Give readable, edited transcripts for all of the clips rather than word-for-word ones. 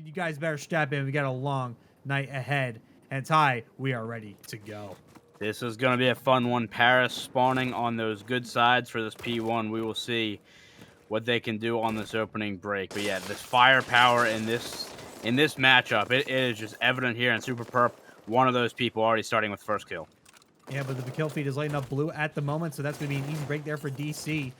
you guys better step in. We got a long night ahead. And Ty, we are ready to go. This is going to be a fun one. Paris spawning on those good sides for this P1. We will see what they can do on this opening break. But yeah, this firepower in this matchup, it is just evident here. And Super Perp, one of those people already starting with first kill. Yeah, but the kill feed is lighting up blue at the moment, so that's going to be an easy break there for DC.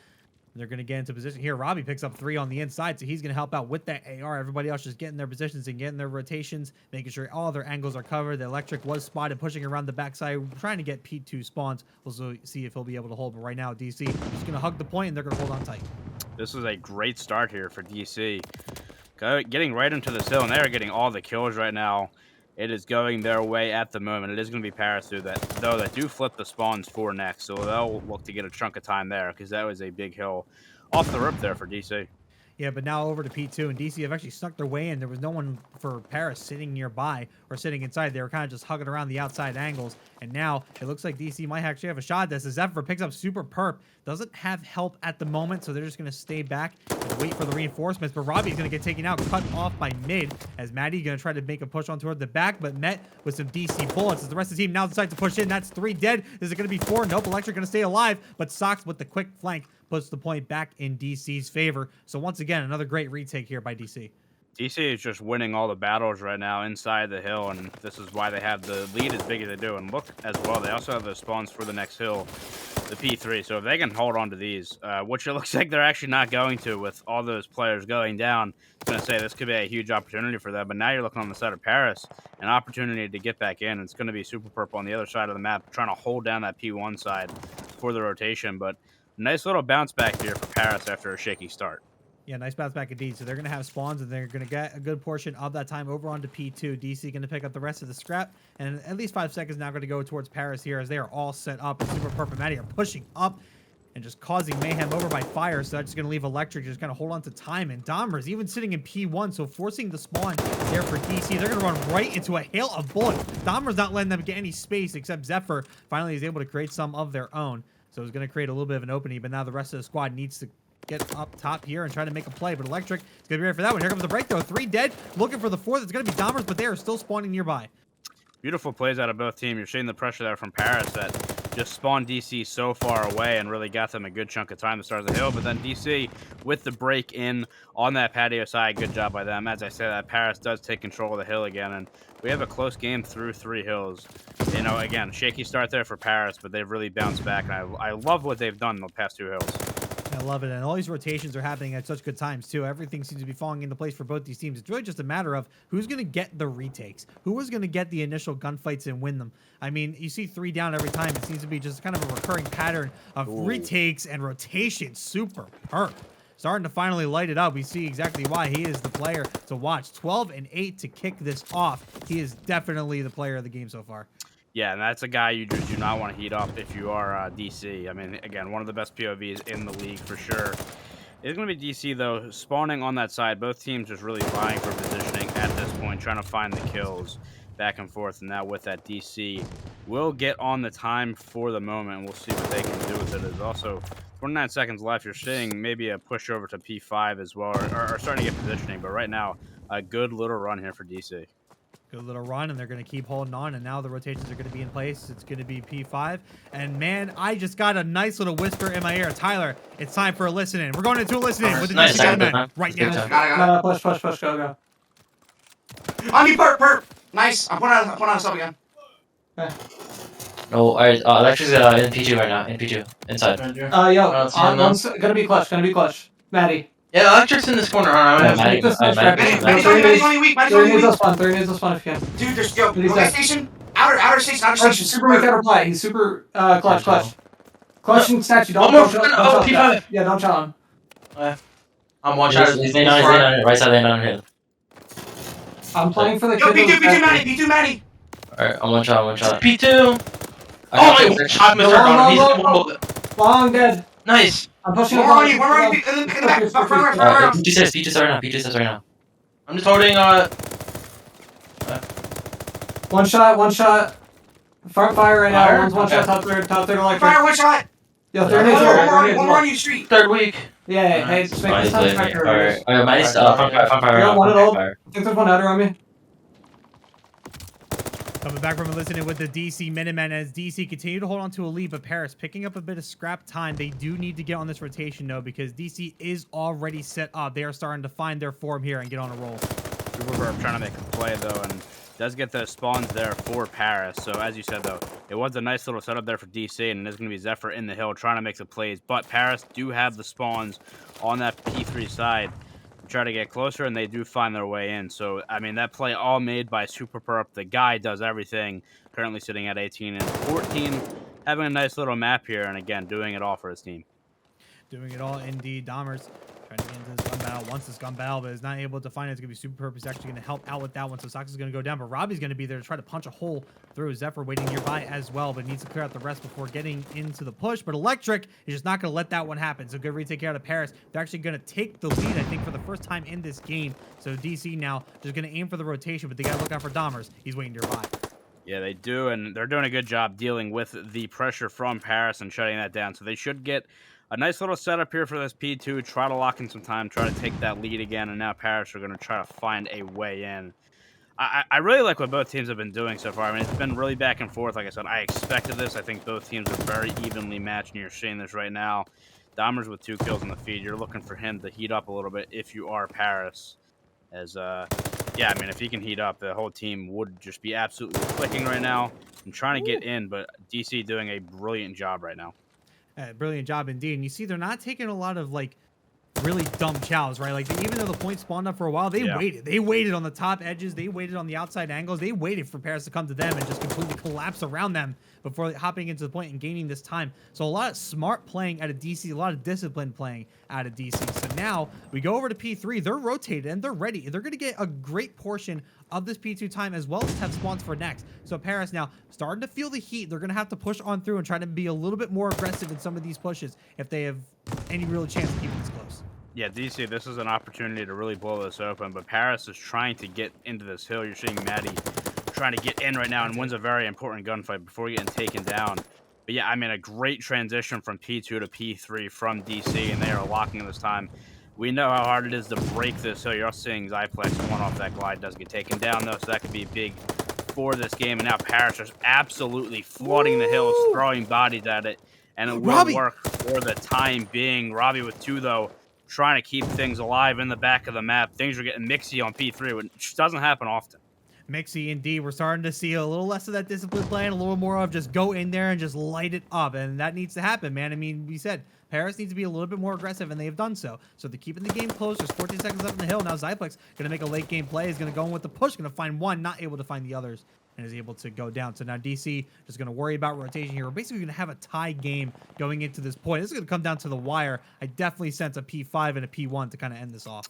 They're going to get into position here. Robbie picks up 3 on the inside, so he's going to help out with that AR. Everybody else just getting their positions and getting their rotations, making sure all their angles are covered. The electric was spotted, pushing around the backside, trying to get P2 spawns. We'll see if he'll be able to hold. But right now, DC just going to hug the point, and they're going to hold on tight. This is a great start here for DC. Getting right into this hill, and they're getting all the kills right now. It is going their way at the moment. It is going to be Paris that do flip the spawns for next, so they'll look to get a chunk of time there because that was a big hill off the rip there for DC. Yeah, but now over to P2, and DC have actually snuck their way in. There was no one for Paris sitting nearby or sitting inside. They were kind of just hugging around the outside angles, and now it looks like DC might actually have a shot at this. As Zephyr picks up Super Perp, doesn't have help at the moment, so they're just going to stay back and wait for the reinforcements. But Robbie's going to get taken out, cut off by mid, as Maddie going to try to make a push on toward the back, but met with some DC bullets as the rest of the team now decides to push in. That's 3 dead. Is it going to be 4? Nope, Electric going to stay alive, but Sox with the quick flank puts the point back in DC's favor. So once again, another great retake here by DC. DC is just winning all the battles right now inside the hill, and this is why they have the lead as big as they do. And look as well, they also have the spawns for the next hill, the P3. So if they can hold on to these, which it looks like they're actually not going to with all those players going down, I'm going to say this could be a huge opportunity for them. But now you're looking on the side of Paris, an opportunity to get back in. It's going to be Super Purple on the other side of the map, trying to hold down that P1 side for the rotation. But nice little bounce back here for Paris after a shaky start. Yeah, nice bounce back indeed. So they're going to have spawns, and they're going to get a good portion of that time over onto P2. DC going to pick up the rest of the scrap, and at least 5 seconds now going to go towards Paris here as they are all set up. And Super Perfect Maddie are pushing up and just causing mayhem over by fire. So that's just going to leave Electric just kind of hold on to time. And Dahmer's even sitting in P1, so forcing the spawn there for DC. They're going to run right into a hail of bullets. Dahmer's not letting them get any space, except Zephyr finally is able to create some of their own. So it's going to create a little bit of an opening, but now the rest of the squad needs to get up top here and try to make a play. But Electric is going to be ready for that one. Here comes the break, though. 3 dead. Looking for the 4th. It's going to be Dahmer's, but they are still spawning nearby. Beautiful plays out of both teams. You're seeing the pressure there from Paris that just spawned DC so far away and really got them a good chunk of time to start the hill. But then DC with the break in on that patio side, good job by them. As I said, that Paris does take control of the hill again, and we have a close game through 3 hills. You know, again, shaky start there for Paris, but they've really bounced back, and I love what they've done in the past 2 hills. I love it, and all these rotations are happening at such good times too. Everything seems to be falling into place for both these teams. It's really just a matter of who's going to get the retakes, who is going to get the initial gunfights and win them. I mean, you see 3 down every time. It seems to be just kind of a recurring pattern of retakes and rotations. Super Perp starting to finally light it up. We see exactly why he is the player to watch. 12 and 8 to kick this off. He is definitely the player of the game so far. Yeah, and that's a guy you do not want to heat up if you are DC. I mean, again, one of the best POVs in the league for sure. It's going to be DC, though, spawning on that side. Both teams just really vying for positioning at this point, trying to find the kills back and forth. And now with that, DC will get on the time for the moment, and we'll see what they can do with it. There's also 29 seconds left. You're seeing maybe a push over to P5 as well, or starting to get positioning. But right now, a good little run here for DC. Good little run, and they're going to keep holding on, and now the rotations are going to be in place. It's going to be P5, and man, I just got a nice little whisper in my ear. Tyler, it's time for a listen-in. We're going into a listen-in with the DC Minutemen right now. Push, go. On me, perp. Nice. I'm putting on sub again. Okay. No, alright, Electric's in P2 right now, in P2, inside. One's gonna be clutch, Maddie. Yeah, Electric's in this corner, huh? Maddie's only weak. Maddie's a spawn if you can. Dude, there's gas station. Outer station. Super weak out reply. He's super clutch. Clutch and statue. Don't P5. Yeah, don't shot him. I'm one shot. He's laying on it, right side laying on it. I'm playing for the Yo, P2 Maddie. Alright, I'm one shot. P2. Oh my god, missed our gun. He's long dead. Nice. I'm pushing Where are you? In the back. Front. P2 says right now. I'm just holding, One shot. Front fire right now. One's one shot, top third electric. Fire, one shot. Yo, Yeah. third One nade's more, here. one more, Third nade's one more well. on your street. Third week. Yeah, hey, just make Oh, this he's time leaving. tracker. Alright, minus front fire. I got one at all. Fire. I think there's one outer on me. Coming back from listening with the DC Minutemen as DC continue to hold on to a lead, but Paris picking up a bit of scrap time. They do need to get on this rotation, though, because DC is already set up. They are starting to find their form here and get on a roll. Super trying to make a play, though, and does get those spawns there for Paris. So, as you said, though, it was a nice little setup there for DC, and there's going to be Zephyr in the hill trying to make some plays. But Paris do have the spawns on that P3 side. Try to get closer, and they do find their way in. So, I mean, that play all made by Super Perp. The guy does everything. Currently sitting at 18 and 14. Having a nice little map here, and again, doing it all for his team. Doing it all indeed. Dahmer's trying to get into this gun battle. Once this gun battle, but is not able to find it. It's going to be Super Perp. He's actually going to help out with that one. So Sox is going to go down, but Robbie's going to be there to try to punch a hole through. Zephyr waiting nearby as well, but needs to clear out the rest before getting into the push. But Electric is just not going to let that one happen. So good retake out of Paris. They're actually going to take the lead, I think, for the first time in this game. So DC now just going to aim for the rotation, but they got to look out for Dahmer's. He's waiting nearby. Yeah, they do, and they're doing a good job dealing with the pressure from Paris and shutting that down. So they should get a nice little setup here for this P2, try to lock in some time, try to take that lead again, and now Paris are going to try to find a way in. I really like what both teams have been doing so far. I mean, it's been really back and forth. Like I said, I expected this. I think both teams are very evenly matched, and you're seeing this right now. Dahmer's with 2 kills in the feed. You're looking for him to heat up a little bit if you are Paris. As, yeah, I mean, if he can heat up, the whole team would just be absolutely clicking right now and trying to get in, but DC doing a brilliant job right now. Brilliant job indeed. And you see, they're not taking a lot of, like, really dumb chows, right? Like, even though the point spawned up for a while, they waited. They waited on the top edges. They waited on the outside angles. They waited for Paris to come to them and just completely collapse around them before hopping into the point and gaining this time. So a lot of smart playing out of DC, a lot of discipline playing out of DC. So now we go over to P3. They're rotated and they're ready. They're going to get a great portion of this P2 time as well as have spawns for next. So Paris now starting to feel the heat. They're going to have to push on through and try to be a little bit more aggressive in some of these pushes if they have any real chance of keeping this close. Yeah, DC, this is an opportunity to really blow this open, but Paris is trying to get into this hill. You're seeing Maddie trying to get in right now and wins a very important gunfight before getting taken down. But yeah, I mean, a great transition from P2 to P3 from DC, and they are locking in this time. We know how hard it is to break this hill. You're also seeing Zyplex one off that glide does get taken down, though, so that could be big for this game. And now Paris is absolutely flooding the hills, throwing bodies at it, and it will work for the time being. Robbie with 2, though, trying to keep things alive in the back of the map. Things are getting mixy on P3, which doesn't happen often. Mixy indeed. We're starting to see a little less of that discipline play and a little more of just go in there and just light it up. And that needs to happen, man. I mean, we said Paris needs to be a little bit more aggressive, and they have done so. So they're keeping the game close. There's 14 seconds left in the hill. Now Zyplex going to make a late game play. He's going to go in with the push. Going to find one, not able to find the others, and is able to go down. So now DC just going to worry about rotation here. We're basically going to have a tie game going into this point. This is going to come down to the wire. I definitely sense a P5 and a P1 to kind of end this off.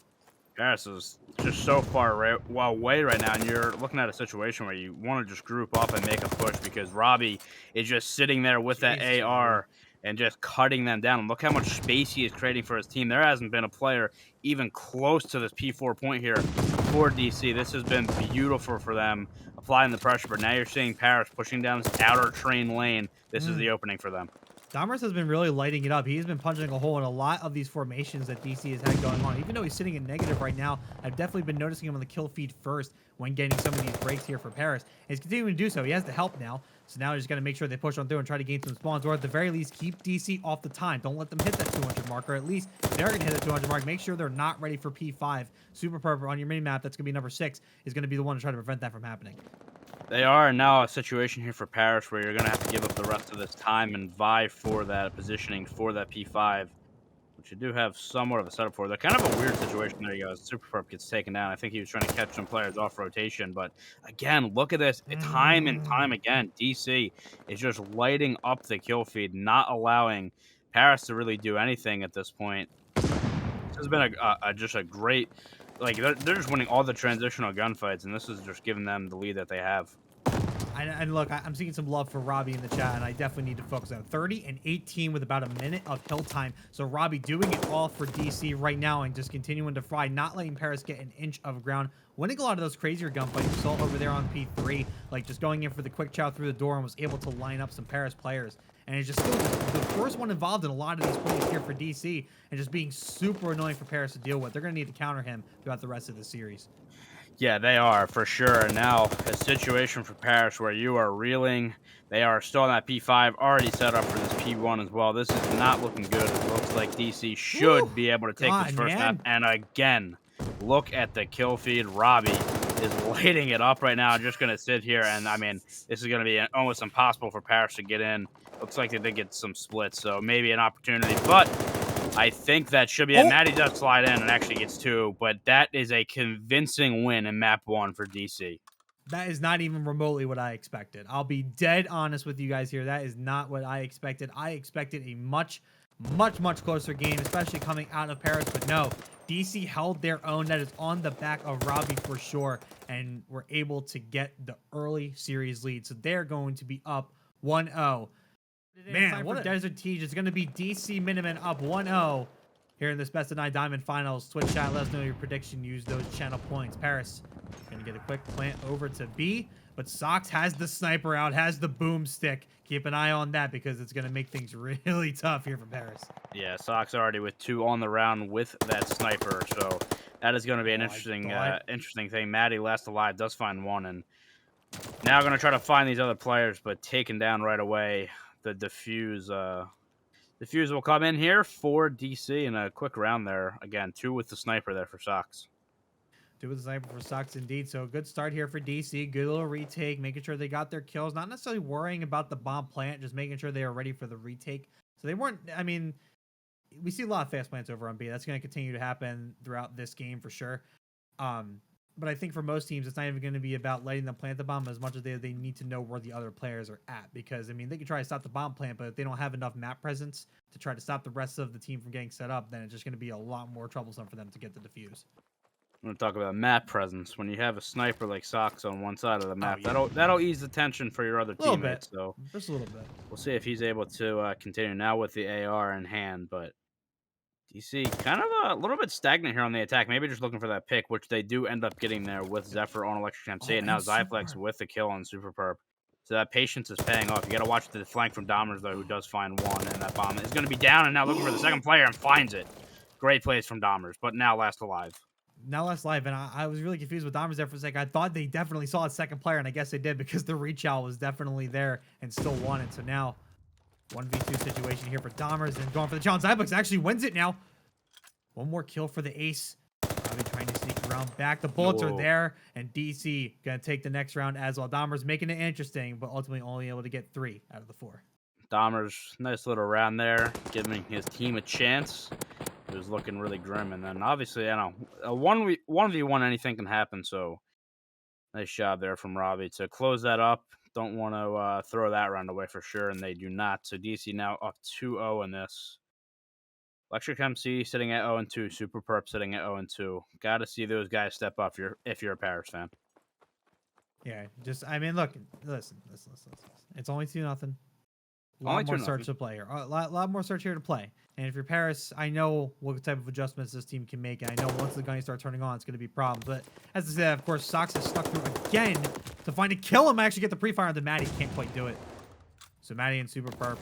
Paris is just so far away right now, and you're looking at a situation where you want to just group up and make a push because Robbie is just sitting there with that AR and just cutting them down. And look how much space he is creating for his team. There hasn't been a player even close to this P4 point here for DC. This has been beautiful for them, applying the pressure. But now you're seeing Paris pushing down this outer train lane. This is the opening for them. Dahmer's has been really lighting it up. He's been punching a hole in a lot of these formations that DC has had going on. Even though he's sitting in negative right now, I've definitely been noticing him on the kill feed first when getting some of these breaks here for Paris. And he's continuing to do so. He has the help now. So now he's got to make sure they push on through and try to gain some spawns, or at the very least, keep DC off the time. Don't let them hit that 200 mark, or at least if they're going to hit that 200 mark, make sure they're not ready for P5. Super Purple on your mini map, that's going to be number 6, is going to be the one to try to prevent that from happening. They are now a situation here for Paris where you're going to have to give up the rest of this time and vie for that positioning for that P5, which you do have somewhat of a setup for. They're kind of a weird situation. There you go. Super Perp gets taken down. I think he was trying to catch some players off rotation, but again, look at this. Time and time again, DC is just lighting up the kill feed, not allowing Paris to really do anything at this point. This has been just a great... Like, they're just winning all the transitional gunfights, and this is just giving them the lead that they have. And look, I'm seeing some love for Robbie in the chat, and I definitely need to focus on 30 and 18 with about a minute of hill time. So Robbie doing it all for DC right now and just continuing to fry, not letting Paris get an inch of ground. Winning a lot of those crazier gunfights. You saw over there on P3, like just going in for the quick chow through the door and was able to line up some Paris players and it's just still the first one involved in a lot of these plays here for DC, and just being super annoying for Paris to deal with. They're going to need to counter him throughout the rest of the series. Yeah, they are for sure. And now a situation for Paris where you are reeling. They are still on that P5, already set up for this P1 as well. This is not looking good. It looks like DC should Woo! be able to take God, this first man. map. And again, look at the kill feed. Robbie is lighting it up right now. Just going to sit here. And I mean, this is going to be almost impossible for Paris to get in. Looks like they did get some splits, so maybe an opportunity. But I think that should be it. Maddie does slide in and actually gets 2, but that is a convincing win in map 1 for DC. That is not even remotely what I expected. I'll be dead honest with you guys here. That is not what I expected. I expected a much closer game, especially coming out of Paris. But no, DC held their own. That is on the back of Robbie for sure, and were able to get the early series lead. So they're going to be up 1-0. Man, what a Desert Teach. It's going to be DC Minutemen up 1-0 here in this Best of 9 Diamond Finals. Twitch chat, let us know your prediction. Use those channel points. Paris going to get a quick plant over to B, but Sox has the sniper out, has the boomstick. Keep an eye on that because it's going to make things really tough here for Paris. Yeah, Sox already with 2 on the round with that sniper, so that is going to be an interesting thing. Maddie, last alive, does find 1, and now going to try to find these other players, but taken down right away. The defuse will come in here for DC in a quick round there. Again, 2 with the sniper there for Sox. 2 with the sniper for Sox indeed. So a good start here for DC. Good little retake, making sure they got their kills. Not necessarily worrying about the bomb plant, just making sure they are ready for the retake. So they weren't, I mean, we see a lot of fast plants over on B. That's going to continue to happen throughout this game for sure. But I think for most teams, it's not even going to be about letting them plant the bomb as much as they need to know where the other players are at. Because, I mean, they can try to stop the bomb plant, but if they don't have enough map presence to try to stop the rest of the team from getting set up, then it's just going to be a lot more troublesome for them to get the defuse. I'm going to talk about map presence. When you have a sniper like Sox on one side of the map, yeah. that'll ease the tension for your other teammates. So just a little bit. We'll see if he's able to continue now with the AR in hand, but DC kind of a little bit stagnant here on the attack. Maybe just looking for that pick, which they do end up getting there with Zephyr on Electric MC, and now Zyflex with the kill on Super Perp. So that patience is paying off. You got to watch the flank from Domers, though, who does find 1, and that bomb is going to be down, and now looking for the second player and finds it. Great plays from Domers, but now last alive. Now last live, and I was really confused with Domers there for a second. I thought they definitely saw a second player, and I guess they did because the reach out was definitely there and still won it. So now 1v2 situation here for Domers, and going for the challenge. Zyflex actually wins it now. 1 more kill for the ace. Probably trying to sneak around back. The bullets are there, and DC gonna take the next round as well. Domers making it interesting, but ultimately only able to get 3 out of the 4. Domers, nice little round there, giving his team a chance. It was looking really grim, and then obviously, I know, a 1v1, anything can happen, so nice job there from Robbie to close that up. Don't want to throw that round away for sure, and they do not. So DC now up 2-0 in this. Electric MC sitting at 0-2, Super Perp sitting at 0-2. Got to see those guys step up if you're a Paris fan. Yeah, just, I mean, look, listen. It's only 2-0. A lot more search to play here. A lot more search here to play. And if you're Paris, I know what type of adjustments this team can make. And I know once the guns start turning on, it's going to be problems. But as I said, of course, Sox has stuck through again to find a kill him. Actually get the pre-fire on the Maddie. Can't quite do it. So Maddie and Super Perp.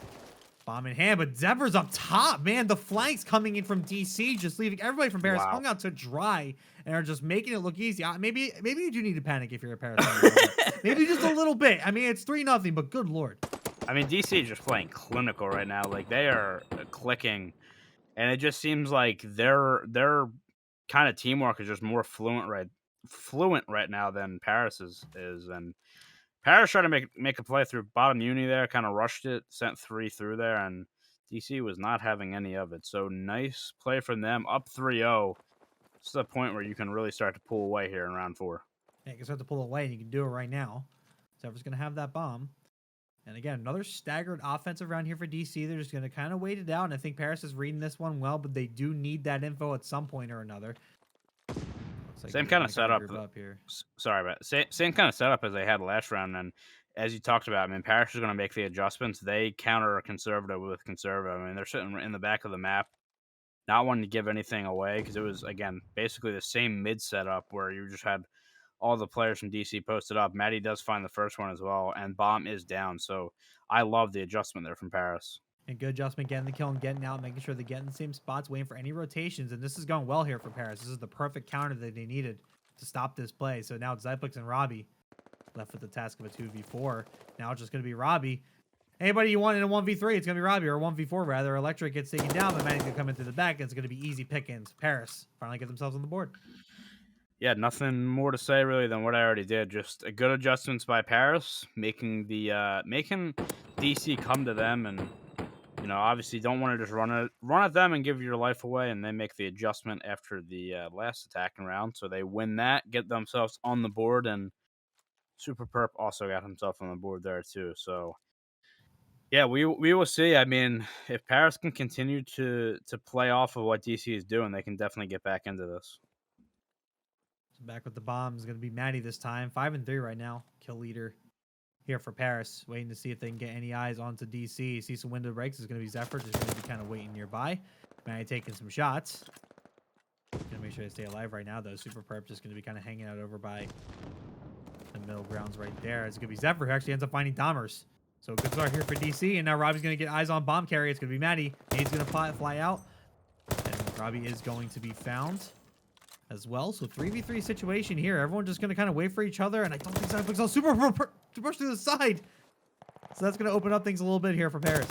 Bomb in hand, but Zephyr's up top, man. The flanks coming in from DC, just leaving everybody from Paris hung out to dry and are just making it look easy. Maybe you do need to panic if you're a Paris fan. Maybe just a little bit. I mean, it's 3-0, but good lord. I mean, DC is just playing clinical right now. Like, they are clicking, and it just seems like their kind of teamwork is just more fluent right now than Paris's is. And Paris tried to make a play through bottom uni there, kind of rushed it, sent 3 through there, and DC was not having any of it. So nice play from them, up 3-0. This is a point where you can really start to pull away here in round 4. Yeah, you can start to pull away, and you can do it right now. Zephyr's going to have that bomb. And again, another staggered offensive round here for DC. They're just going to kind of wait it out, and I think Paris is reading this one well, but they do need that info at some point or another. Like same kind of setup. Sorry, but same kind of setup as they had last round. And as you talked about, I mean, Paris is going to make the adjustments. They counter a conservative with conservative. I mean, they're sitting in the back of the map, not wanting to give anything away because it was, again, basically the same mid setup where you just had all the players from DC posted up. Maddie does find the first one as well, and bomb is down. So I love the adjustment there from Paris. And good adjustment, getting the kill and getting out, making sure they get in the same spots, waiting for any rotations. And this is going well here for Paris. This is the perfect counter that they needed to stop this play. So now it's Zyplix and Robbie left with the task of a 2v4. Now it's just going to be Robbie. Anybody you want in a 1v3, it's going to be Robbie, or a 1v4 rather. Electric gets taken down, but Maddie's going to come in through the back, and it's going to be easy pickings. Paris finally get themselves on the board. Yeah, nothing more to say really than what I already did. Just a good adjustments by Paris, making DC come to them, and obviously don't want to just run at them and give your life away, and they make the adjustment after the last attacking round, so they win that, get themselves on the board, and Super Perp also got himself on the board there too. So yeah, we will see. I mean, if Paris can continue to play off of what DC is doing, they can definitely get back into this. So back with the bomb is going to be Maddie this time. 5-3 right now. Kill leader here for Paris. Waiting to see if they can get any eyes onto DC. See some window breaks. It's going to be Zephyr. Just going to be kind of waiting nearby. Maddie taking some shots. Going to make sure they stay alive right now, though. Super Perp just going to be kind of hanging out over by the middle grounds right there. It's going to be Zephyr who actually ends up finding Dahmers. So good start here for DC. And now Robbie's going to get eyes on bomb carry. It's going to be Maddie. Nade's going to fly out. And Robbie is going to be found as well. So 3v3 situation here. Everyone just going to kind of wait for each other. And I don't think Zyplix is super push to the side. So that's going to open up things a little bit here for Paris.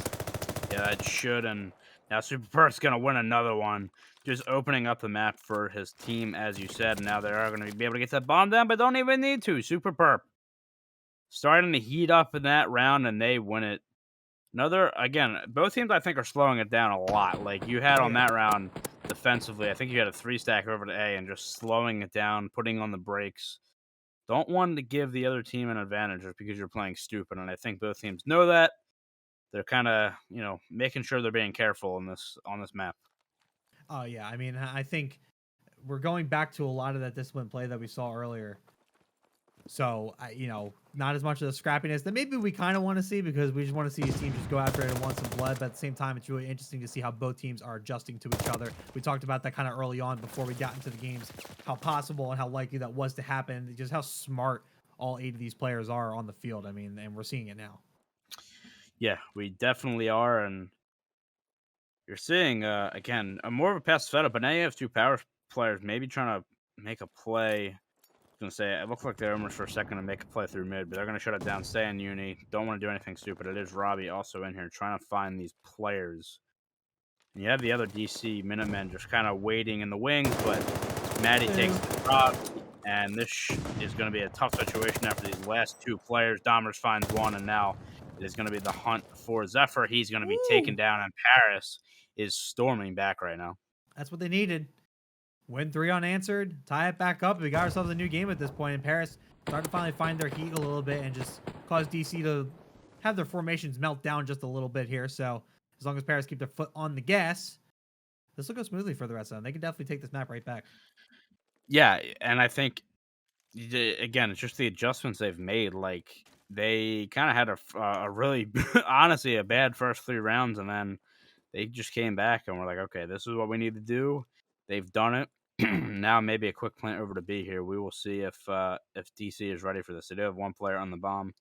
Yeah, that should. And now Super Perp's going to win another one. Just opening up the map for his team, as you said. And now they are going to be able to get that bomb down, but don't even need to. Super Perp starting to heat up in that round, and they win it. Again, both teams I think are slowing it down a lot. Like you had on that round defensively, I think you had a 3-stack over to A and just slowing it down, putting on the brakes. Don't want to give the other team an advantage just because you're playing stupid, and I think both teams know that. They're kind of, making sure they're being careful on this map. Oh, yeah. I mean, I think we're going back to a lot of that disciplined play that we saw earlier. So, not as much of the scrappiness that maybe we kind of want to see, because we just want to see a team just go after it and want some blood. But at the same time, it's really interesting to see how both teams are adjusting to each other. We talked about that kind of early on before we got into the games, how possible and how likely that was to happen, just how smart all 8 of these players are on the field. I mean, and we're seeing it now. Yeah, we definitely are. And you're seeing, again, more of a pass setup, but now you have 2 power players maybe trying to make a play. Gonna say it looked like they almost for a second to make a play through mid, but they're gonna shut it down, stay in uni. Don't want to do anything stupid. It is Robbie also in here trying to find these players. And you have the other DC Minutemen just kind of waiting in the wings, but Maddie takes the drop, and this is going to be a tough situation after these last 2 players. Dahmers finds one, and now it is going to be the hunt for Zephyr. He's going to be taken down, and Paris is storming back right now. That's what they needed. Win 3 unanswered, tie it back up. We got ourselves a new game at this point, and Paris started to finally find their heat a little bit and just cause DC to have their formations melt down just a little bit here. So as long as Paris keep their foot on the gas, this will go smoothly for the rest of them. They can definitely take this map right back. Yeah, and I think, again, it's just the adjustments they've made. Like, they kind of had a really, honestly, a bad first 3 rounds, and then they just came back and were like, okay, this is what we need to do. They've done it. Now maybe a quick plant over to B here. We will see if DC is ready for this. They do have 1 player on the bomb.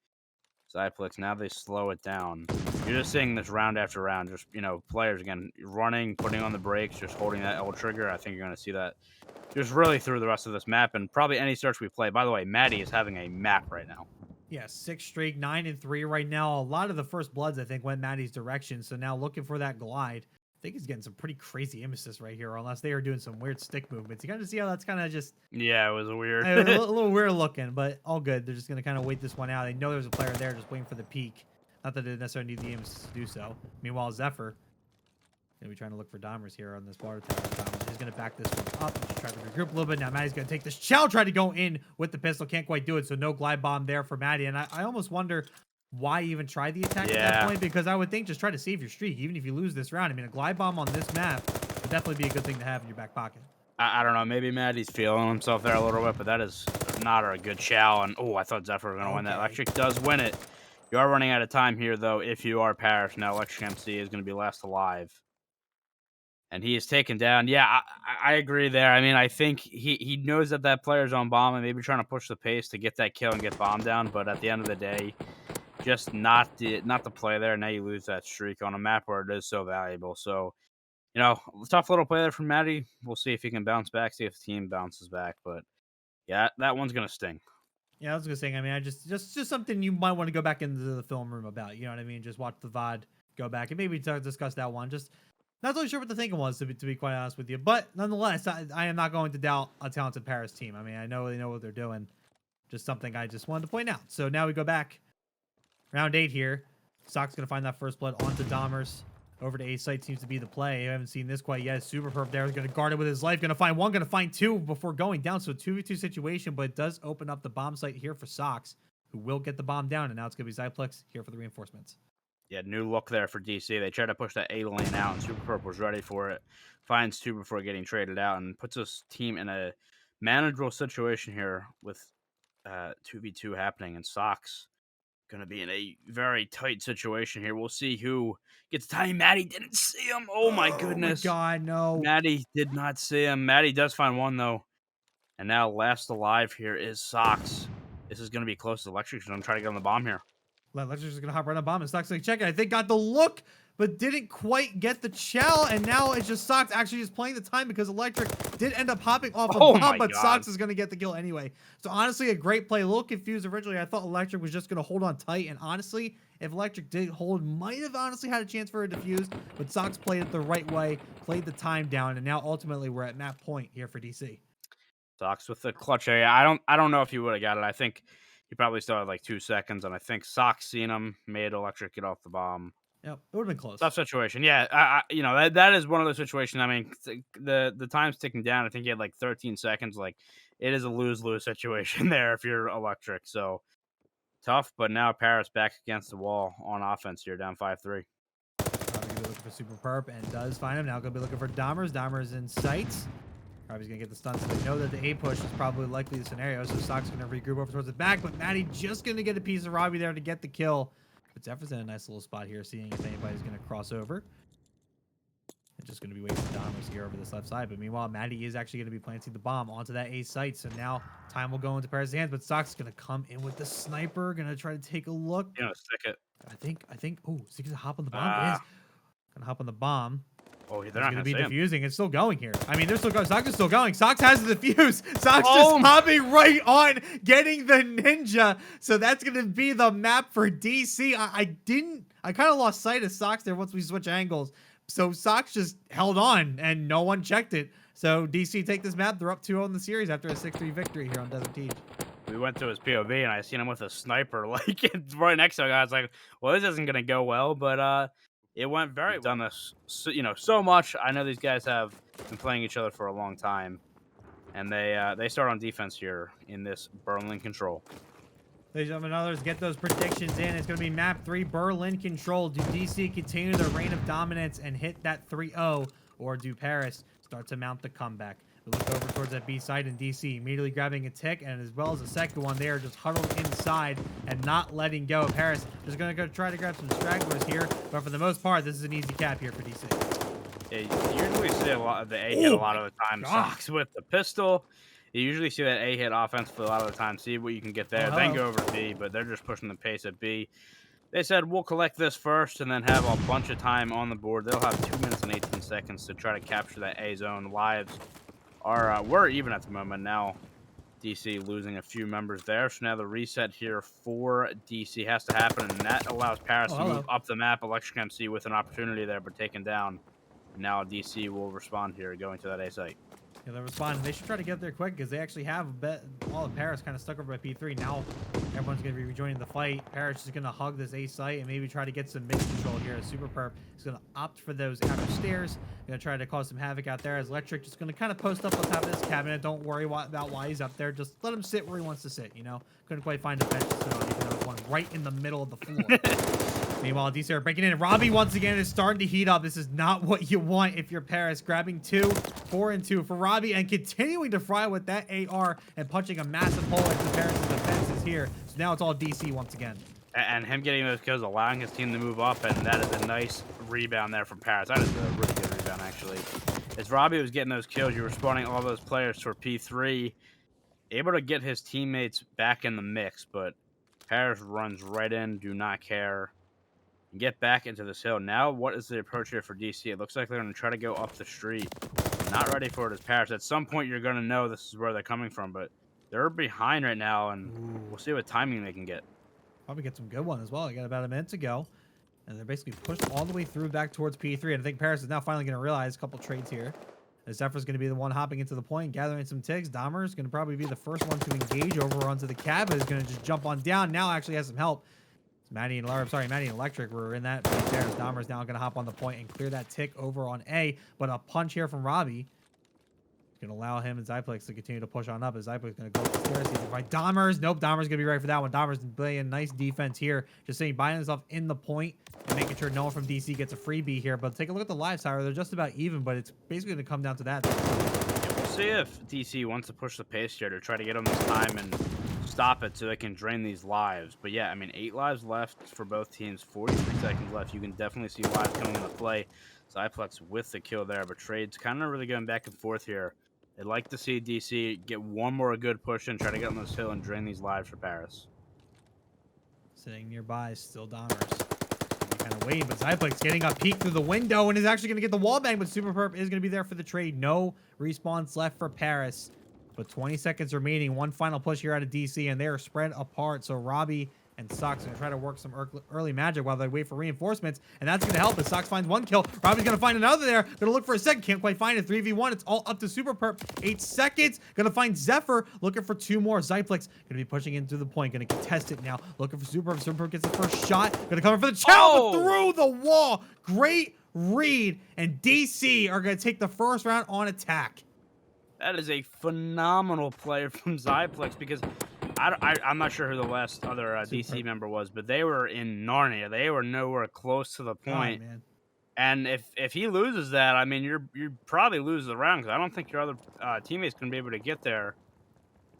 Zyplix, now they slow it down. You're just seeing this round after round. Just, players, again, running, putting on the brakes, just holding that L trigger. I think you're going to see that just really through the rest of this map and probably any search we play. By the way, Maddie is having a map right now. Yeah, 6 streak, 9-3 right now. A lot of the first bloods, I think, went Maddie's direction. So now looking for that glide. I think he's getting some pretty crazy emesis right here, unless they are doing some weird stick movements. You got to see how that's kind of just... Yeah, it was weird. a little weird looking, but all good. They're just going to kind of wait this one out. They know there's a player there just waiting for the peak. Not that they necessarily need the emesis to do so. Meanwhile, Zephyr going to be trying to look for Dahmers here on this water tower. Dahmers is going to back this one up and just try to regroup a little bit. Now Maddie's going to take this. Chow tried to go in with the pistol. Can't quite do it, so no glide bomb there for Maddie. And I almost wonder... why even try the attack at that point? Because I would think just try to save your streak, even if you lose this round. I mean, a glide bomb on this map would definitely be a good thing to have in your back pocket. I don't know. Maybe Maddie's feeling himself there a little bit, but that is not a good chow. And, I thought Zephyr was going to win that. Electric does win it. You are running out of time here, though, if you are Paris. Now, Electric MC is going to be last alive. And he is taken down. Yeah, I agree there. I mean, I think he knows that that player's on bomb and maybe trying to push the pace to get that kill and get bomb down. But at the end of the day, just not the play there. Now you lose that streak on a map where it is so valuable. So, you know, tough little play there from Matty. We'll see if he can bounce back, see if the team bounces back. But yeah, that one's gonna sting. Yeah, I was gonna say. I mean, I just something you might want to go back into the film room about. You know what I mean? Just watch the VOD, go back, and maybe discuss that one. Just not really sure what the thinking was, to be quite honest with you. But nonetheless, I am not going to doubt a talented Paris team. I mean, I know they know what they're doing. Just something I just wanted to point out. So now we go back. Round 8 here. Sock's going to find that first blood onto Dahmers. Over to A site seems to be the play. I haven't seen this quite yet. Super Perp there is going to guard it with his life. Going to find one, going to find two before going down. So 2v2 situation, but it does open up the bomb site here for Socks, who will get the bomb down. And now it's going to be Zyplex here for the reinforcements. Yeah, new look there for DC. They tried to push that A lane out, and Super Perp was ready for it. Finds 2 before getting traded out, and puts his team in a manageable situation here with 2v2 happening. And Socks going to be in a very tight situation here. We'll see who gets time. Maddie didn't see him. Oh, my goodness. Oh, my God, no. Maddie did not see him. Maddie does find one, though. And now last alive here is Socks. This is going to be close to Electric. So I'm trying to get on the bomb here. Electric's just gonna hop right on bomb, and Sock's gonna check it. I think got the look, but didn't quite get the shell, and now it's just Sox actually just playing the time because Electric did end up hopping off a bomb, but Sox is gonna get the kill anyway. So honestly, a great play. A little confused originally. I thought Electric was just gonna hold on tight, and honestly, if Electric did hold, might have honestly had a chance for a defuse, but Sox played it the right way, played the time down, and now ultimately we're at map point here for DC. Sox with the clutch area. I don't know if he would have got it. I think he probably still had like 2 seconds, and I think Sox seen him, made Electric get off the bomb. Yep, it would have been close. Tough situation. Yeah, you know, that is one of those situations. I mean, the time's ticking down. I think he had like 13 seconds. Like, it is a lose-lose situation there if you're Electric. So, tough, but now Paris back against the wall on offense here, down 5-3. Probably gonna be looking for Super Perp, and does find him. Now gonna be looking for Dahmers. Dahmers in sight. Probably gonna get the stun, so they know that the A push is probably likely the scenario. So Sock's gonna regroup over towards the back, but Maddie just gonna get a piece of Robbie there to get the kill. But Zephyr's in a nice little spot here, seeing if anybody's gonna cross over. And just gonna be waiting for Dahmers here over this left side. But meanwhile, Maddie is actually gonna be planting the bomb onto that A site. So now time will go into Paris' hands, but Sock's gonna come in with the sniper, gonna try to take a look. You know, stick it. I think. Oh, is he gonna hop on the bomb? It is. Gonna hop on the bomb. Oh, they're not going going to be defusing. It's still going here. I mean, they're still going. Sox is still going. Sox has the defuse. Sox just hopping right on, getting the ninja. So that's going to be the map for DC. I kind of lost sight of Sox there once we switch angles. So Sox just held on, and no one checked it. So DC take this map. They're up 2-0 in the series after a 6-3 victory here on Desert Teach. We went to his POV, and I seen him with a sniper, like, right next to him. I was like, well, this isn't going to go well, but it went very well. Done this, so much. I know these guys have been playing each other for a long time, and they start on defense here in this Berlin control. Ladies and gentlemen, others get those predictions in. It's going to be map 3, Berlin control. Do DC continue their reign of dominance and hit that 3-0, or do Paris start to mount the comeback? We look over towards that B side, and DC immediately grabbing a tick, and as well as a second one there, just huddled inside and not letting go. Paris just going to go try to grab some stragglers here, but for the most part, this is an easy cap here for DC. Yeah, you usually see a lot of the A hit a lot of the time. Sox with the pistol. You usually see that A hit offense for a lot of the time. See what you can get there, then go over to B, but they're just pushing the pace at B. They said, we'll collect this first and then have a bunch of time on the board. They'll have 2 minutes and 18 seconds to try to capture that A zone. Lives are we're even at the moment now. DC losing a few members there, so now the reset here for DC has to happen, and that allows Paris to move up the map. Electric MC with an opportunity there, but taken down. Now DC will respond here, going to that A site. Yeah, they're responding. They should try to get there quick because they actually have a bit. All of Paris kind of stuck over at P3. Now everyone's going to be rejoining the fight. Paris is going to hug this A site and maybe try to get some mid control here. Super Perp is going to opt for those outer stairs. Going to try to cause some havoc out there. As Electric just going to kind of post up on top of this cabinet. Don't worry about why he's up there. Just let him sit where he wants to sit. You know, couldn't quite find a bench to sit on, even though there's one right in the middle of the floor. Meanwhile, DC are breaking in. Robbie once again is starting to heat up. This is not what you want if you're Paris. Grabbing 2, 4 and 2 for Robbie and continuing to fry with that AR and punching a massive hole into Paris' defenses here. So now it's all DC once again. And him getting those kills, allowing his team to move up, and that is a nice rebound there from Paris. That is a really good rebound, actually. As Robbie was getting those kills, you were spawning all those players for P3, able to get his teammates back in the mix, but Paris runs right in, do not care, and get back into this hill. Now, what is the approach here for DC? It looks like they're going to try to go up the street. Not ready for it as Paris. At some point, you're going to know this is where they're coming from, but they're behind right now, and we'll see what timing they can get. Probably get some good one as well. They got about a minute to go. And they're basically pushed all the way through back towards P3. And I think Paris is now finally going to realize a couple trades here. As Zephyr's going to be the one hopping into the point, gathering some ticks. Dahmer is going to probably be the first one to engage over onto the cab. Is going to just jump on down. Now actually has some help. It's Maddie and Electric were in that right there. As Dahmer's now going to hop on the point and clear that tick over on A. But a punch here from Robbie. Going to allow him and Zyplex to continue to push on up as Zyplex going to go upstairs. He can find Dahmer's. Nope, Dahmer's going to be right for that one. Dahmer's playing nice defense here. Just saying, buying himself in the point and making sure no one from DC gets a freebie here. But take a look at the lives, Tyler. They're just about even, but it's basically going to come down to that. Yeah, we'll see if DC wants to push the pace here to try to get them this time and stop it so they can drain these lives. But yeah, I mean, 8 lives left for both teams, 43 seconds left. You can definitely see lives coming into play. Zyplex with the kill there, but trades kind of really going back and forth here. I'd like to see DC get one more good push and try to get on this hill and drain these lives for Paris. Sitting nearby is still Dahmer's. Kind of waiting, but Zyplex getting a peek through the window and is actually going to get the wall bang, but Super Perp is going to be there for the trade. No respawns left for Paris, but 20 seconds remaining. One final push here out of DC, and they are spread apart. So Robbie and Sox going to try to work some early magic while they wait for reinforcements, and that's going to help as Sox finds one kill. Robbie's going to find another there. Going to look for a second. Can't quite find it. 3v1. It's all up to Super Perp. 8 seconds. Going to find Zephyr. Looking for 2 more. Zyplex going to be pushing into the point. Going to contest it now. Looking for Super Perp. Super Perp gets the first shot. Going to come in for the challenge, but through the wall. Great read, and DC are going to take the first round on attack. That is a phenomenal play from Zyplex because I'm not sure who the last other DC member was, but they were in Narnia. They were nowhere close to the point. Man. And if he loses that, I mean, you probably lose the round because I don't think your other teammates can be able to get there.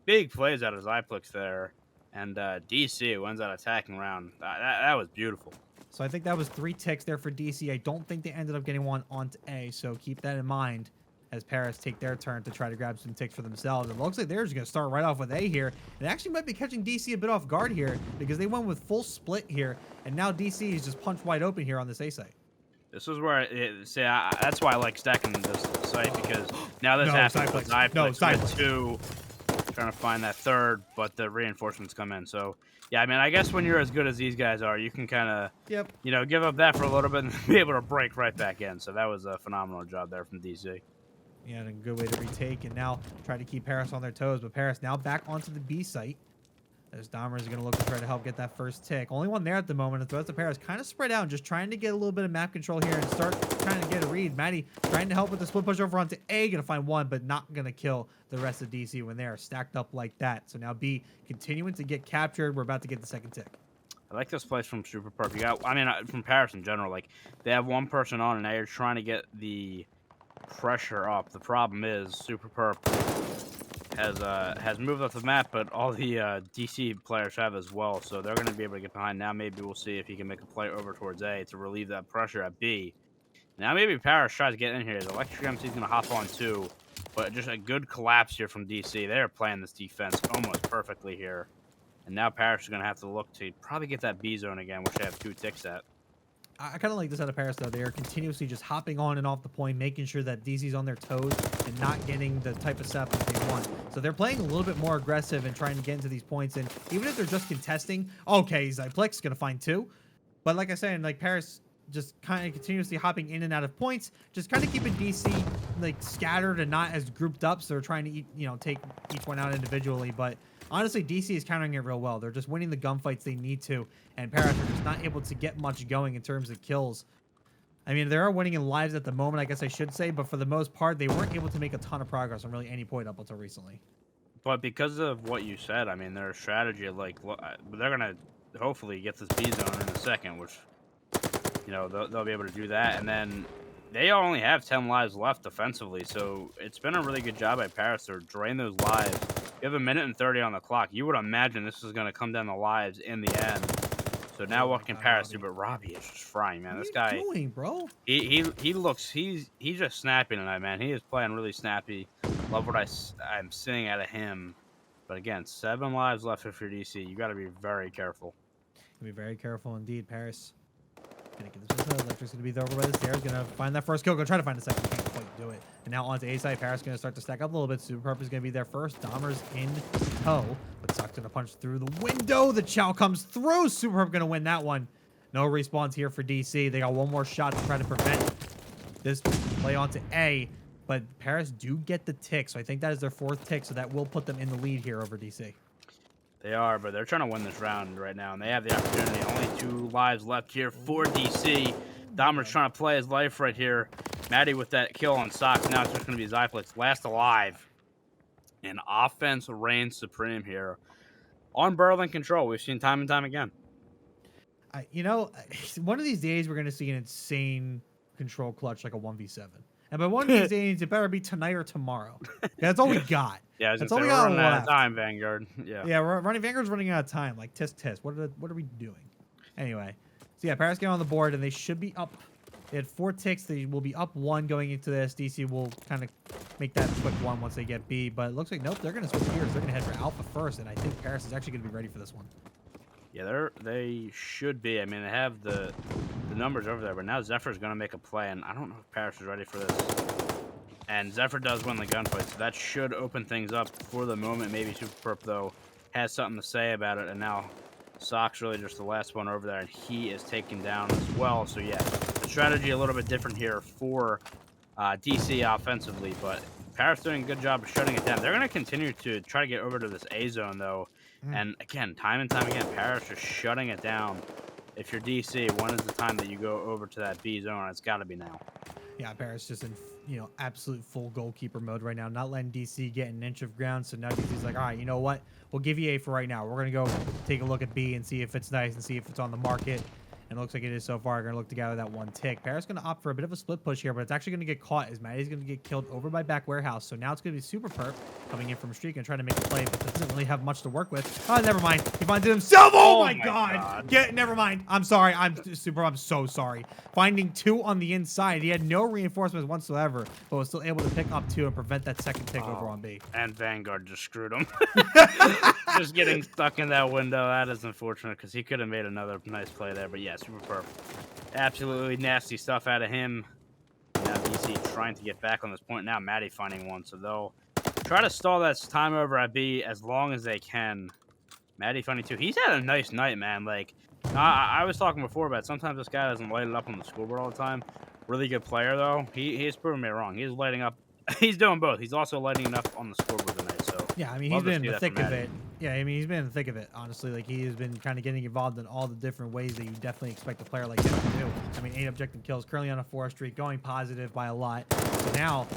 Big plays out of Zyplex there, and DC wins that attacking round. That was beautiful. So I think that was 3 ticks there for DC. I don't think they ended up getting one onto A, so keep that in mind as Paris take their turn to try to grab some ticks for themselves. It looks like they're just going to start right off with A here. It actually might be catching DC a bit off guard here because they went with full split here, and now DC is just punched wide open here on this A site. This is where that's why I like stacking this site because now this happens with Zyplex with 2, trying to find that 3rd, but the reinforcements come in. So yeah, I mean, I guess when you're as good as these guys are, you can kind of give up that for a little bit and be able to break right back in. So that was a phenomenal job there from DC. Yeah, and a good way to retake and now try to keep Paris on their toes. But Paris now back onto the B site. As Dahmer is going to look to try to help get that first tick. Only one there at the moment. The rest of Paris kind of spread out and just trying to get a little bit of map control here and start trying to get a read. Maddie trying to help with the split push over onto A. Going to find one, but not going to kill the rest of DC when they are stacked up like that. So now B continuing to get captured. We're about to get the second tick. I like this place from Super Perp. You got, I mean, from Paris in general. Like, they have one person on and now you're trying to get the pressure up. The problem is Super Perp has moved up the map, but all the DC players have as well, so they're going to be able to get behind. Now maybe we'll see if he can make a play over towards A to relieve that pressure at B. Now maybe Paris tries to get in here. The Electric MC's going to hop on too, but just a good collapse here from DC. They're playing this defense almost perfectly here. And now Paris is going to have to look to probably get that B zone again, which they have 2 ticks at. I kind of like this out of Paris, though. They are continuously just hopping on and off the point, making sure that DC's on their toes and not getting the type of setup that they want. So they're playing a little bit more aggressive and trying to get into these points. And even if they're just contesting, okay, Zyplex is going to find 2. But like I said, like Paris just kind of continuously hopping in and out of points, just kind of keeping DC like scattered and not as grouped up. So they're trying to take each one out individually. But honestly, DC is countering it real well. They're just winning the gunfights they need to, and Paris are just not able to get much going in terms of kills. I mean, they are winning in lives at the moment, I guess I should say, but for the most part, they weren't able to make a ton of progress on really any point up until recently. But because of what you said, I mean, their strategy, like, they're going to hopefully get this B zone in a second, which, they'll be able to do that. And then they only have 10 lives left defensively, so it's been a really good job by Paris to drain those lives. You have 1 minute and 30 on the clock. You would imagine this is going to come down the lives in the end. So now Oh what my can God, Paris do? Robbie. But Robbie is just frying, man. What This are you guy, doing, bro? he looks he's just snappy tonight, man. He is playing really snappy. Love what I'm seeing out of him. But again, 7 lives left for DC. You got to be very careful. Be very careful indeed, Paris. Gonna get this business. Electric's gonna be there over by the stairs. Gonna find that first kill. Gonna try to find the second. Can't quite do it. And now onto A side. Paris gonna start to stack up a little bit. Super Purp is gonna be there first. Dahmer's in tow, but Sock's gonna punch through the window. The chow comes through. Super Purp gonna win that one. No respawns here for DC. They got one more shot to try to prevent this play onto A. But Paris do get the tick, so I think that is their 4th tick. So that will put them in the lead here over DC. They are, but they're trying to win this round right now, and they have the opportunity. Only 2 lives left here for DC. Dahmer's trying to play his life right here. Maddie with that kill on Socks. Now it's just going to be Zyplex last alive. And offense reigns supreme here. On Berlin control, we've seen time and time again. You know, one of these days we're going to see an insane control clutch like a 1v7. And by one of these days, it better be tonight or tomorrow. That's all we got. Yeah, that's all all we we're got running out of left. time, Vanguard. Yeah. Yeah, we're running. Vanguard's running out of time. Like tisk tisk. What are we doing? Anyway, so yeah, Paris get on the board, and they should be up. They had 4 ticks. They will be up 1 going into this. DC will kind of make that quick one once they get B. But it looks like nope, they're gonna switch gears. They're gonna head for Alpha first, and I think Paris is actually gonna be ready for this one. Yeah, they should be. I mean, they have the numbers over there, but now Zephyr's gonna make a play, and I don't know if Paris is ready for this. And Zephyr does win the gunfight, so that should open things up for the moment. Maybe Super Perp, though, has something to say about it. And now Sock's really just the last one over there, and he is taken down as well. So, yeah, the strategy a little bit different here for DC offensively. But Paris doing a good job of shutting it down. They're going to continue to try to get over to this A zone, though. And, again, time and time again, Paris just shutting it down. If you're DC, when is the time that you go over to that B zone? It's got to be now. Yeah, Paris just in, absolute full goalkeeper mode right now, not letting DC get an inch of ground. So now DC's like, all right, you know what? We'll give you A for right now. We're going to go take a look at B and see if it's nice and see if it's on the market. And it looks like it is so far. We're going to look to gather that 1 tick. Paris going to opt for a bit of a split push here, but it's actually going to get caught as Maddie's going to get killed over by back warehouse. So now it's going to be Super Perp coming in from streak and trying to make a play, but doesn't really have much to work with. Oh, never mind. He finds it himself. Oh my God. Never mind. I'm sorry. I'm so sorry. Finding 2 on the inside. He had no reinforcements whatsoever, but was still able to pick up 2 and prevent that second tick over on B. And Vanguard just screwed him. Just getting stuck in that window. That is unfortunate because he could have made another nice play there. But yeah, Super Perp. Absolutely nasty stuff out of him. Now DC trying to get back on this point. Now Maddie finding 1. So they'll try to stall that time over at B as long as they can. Maddie finding 2. He's had a nice night, man. Like, I was talking before about sometimes this guy doesn't light it up on the scoreboard all the time. Really good player, though. He's proven me wrong. He's lighting up. He's doing both. He's also lighting it up on the scoreboard tonight. So yeah, I mean, he's been in the thick of it. Yeah, I mean, he's been in the thick of it, honestly. Like, he has been kind of getting involved in all the different ways that you definitely expect a player like him to do. I mean, 8 objective kills, currently on a 4 streak, going positive by a lot. So now,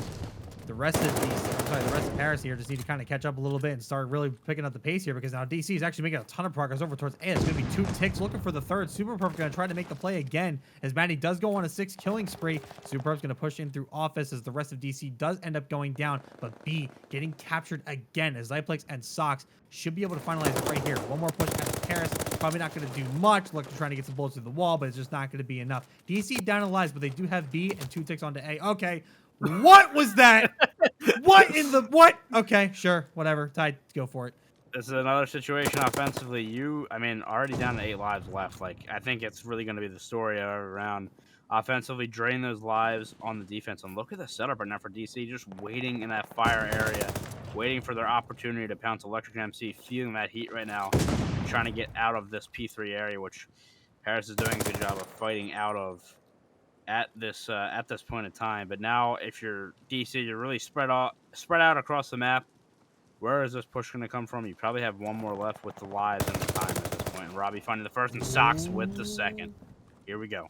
the rest of Paris here just need to kind of catch up a little bit and start really picking up the pace here, because now DC is actually making a ton of progress over towards A. It's going to be 2 ticks looking for the 3rd. Super Perp going to try to make the play again as Maddie does go on a 6 killing spree. Super Perp's going to push in through office as the rest of DC does end up going down, but B getting captured again as Zyplex and Socks should be able to finalize it right here. One more push out of Paris. Probably not going to do much. Look, trying to get some bullets through the wall, but it's just not going to be enough. DC down in lives, but they do have B and 2 ticks onto A. Okay. What was that? What in the what? Okay, sure, whatever. Tide, go for it. This is another situation offensively. I mean, already down to 8 lives left. Like, I think it's really going to be the story around offensively drain those lives on the defense. And look at the setup right now for DC, just waiting in that fire area, waiting for their opportunity to pounce Electric MC, feeling that heat right now, trying to get out of this P3 area, which Paris is doing a good job of fighting out of at this point in time. But now, if you're DC, you're really spread out across the map. Where is this push going to come from? You probably have 1 more left with the lives and the time at this point. And Robbie finding the 1st and Socks with the 2nd. Here we go.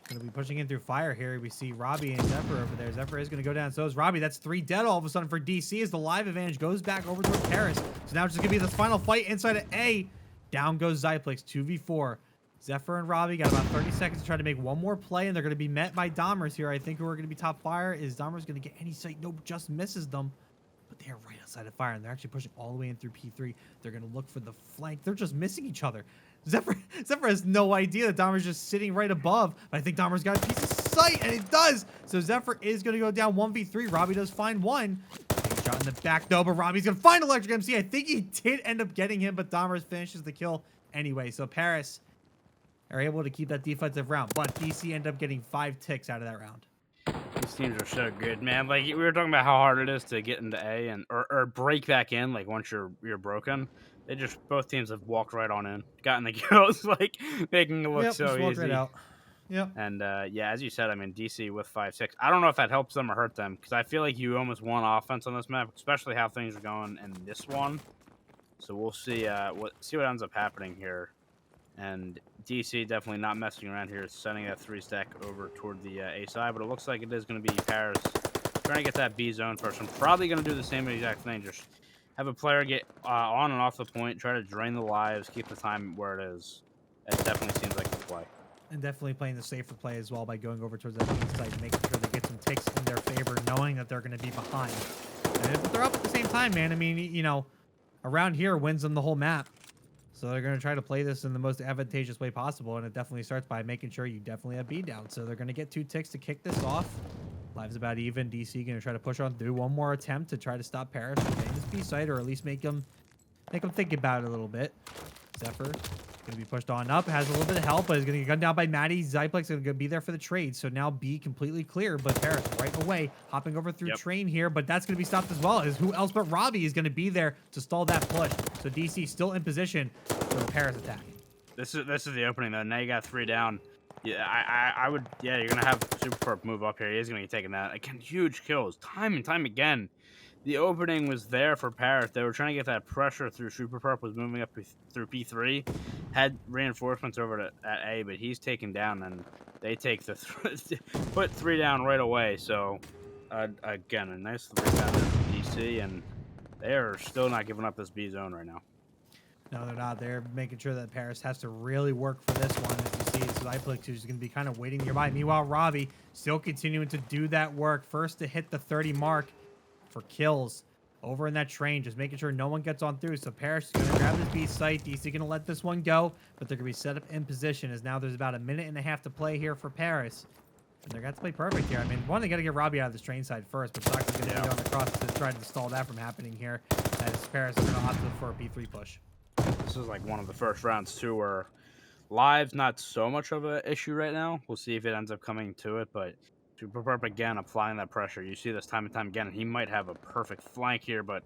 Going to be pushing in through fire here. We see Robbie and Zephyr over there. Zephyr is going to go down. So is Robbie. That's 3 dead all of a sudden for DC as the live advantage goes back over toward Paris. So now it's just going to be this final fight inside of A. Down goes Zyplex, 2v4. Zephyr and Robbie got about 30 seconds to try to make 1 more play, and they're going to be met by Dahmers here. I think who are going to be top fire is Dahmers going to get any sight. Nope, just misses them. But they are right outside of fire, and they're actually pushing all the way in through P3. They're going to look for the flank. They're just missing each other. Zephyr has no idea that Dahmer's just sitting right above. But I think Dahmer's got a piece of sight, and it does. So Zephyr is going to go down 1v3. Robbie does find one. Big shot in the back, though, but Robbie's going to find Electric MC. I think he did end up getting him, but Dahmer finishes the kill anyway. So Paris are able to keep that defensive round, but DC end up getting 5 ticks out of that round. These teams are so good, man. Like, we were talking about how hard it is to get into A and or break back in, like, once you're broken. They just, both teams have walked right on in, gotten the kills, like, making it look so just walked easy. right out. Yep. And, yeah, as you said, I mean, DC with 5-6. I don't know if that helps them or hurt them, because I feel like you almost won offense on this map, especially how things are going in this one. So we'll see what ends up happening here. And DC definitely not messing around here, sending that 3-stack over toward the A side, but it looks like it is going to be Paris trying to get that B zone first. I'm probably going to do the same exact thing, just have a player get on and off the point, try to drain the lives, keep the time where it is. It definitely seems like the play. And definitely playing the safer play as well by going over towards that B side, making sure they get some ticks in their favor, knowing that they're going to be behind. And if they're up at the same time, man, I mean, you know, around here wins them the whole map. So they're going to try to play this in the most advantageous way possible, and it definitely starts by making sure you definitely have B down. So they're going to get 2 ticks to kick this off. Lives about even. DC going to try to push on through one more attempt to try to stop Paris from getting this B side, or at least make them think about it a little bit. Zephyr going to be pushed on up, has a little bit of help, but is going to get gunned down by Maddie. Zyplex is going to be there for the trade. So now B completely clear, but Paris right away, hopping over through train here, but that's going to be stopped as well. As who else but Robbie is going to be there to stall that push. So DC still in position for the Paris attack. This is the opening though. Now you got 3 down. Yeah, I would. Yeah, you're gonna have Super Perp move up here. He is gonna be taking that again. Huge kills, time and time again. The opening was there for Paris. They were trying to get that pressure through. Super Perp was moving up through P3, had reinforcements over at A, but he's taken down, and they take the put 3 down right away. So again, a nice 3 down from DC, and they are still not giving up this B zone right now. No, they're not. They're making sure that Paris has to really work for this one. As you see, Zyplex who's going to be kind of waiting nearby. Meanwhile, Robbie still continuing to do that work. First to hit the 30 mark for kills over in that train, just making sure no one gets on through. So Paris is going to grab this B site. DC going to let this one go, but they're going to be set up in position as now there's about a minute and a half to play here for Paris. And they're going to play perfect here. I mean, one, they got to get Robbie out of this train side first, but Sox is going to be on the cross to try to stall that from happening here as Paris is going to opt for a P3 push. This is like one of the first rounds too where live's not so much of an issue right now. We'll see if it ends up coming to it, but Super Perp again applying that pressure. You see this time and time again, and he might have a perfect flank here, but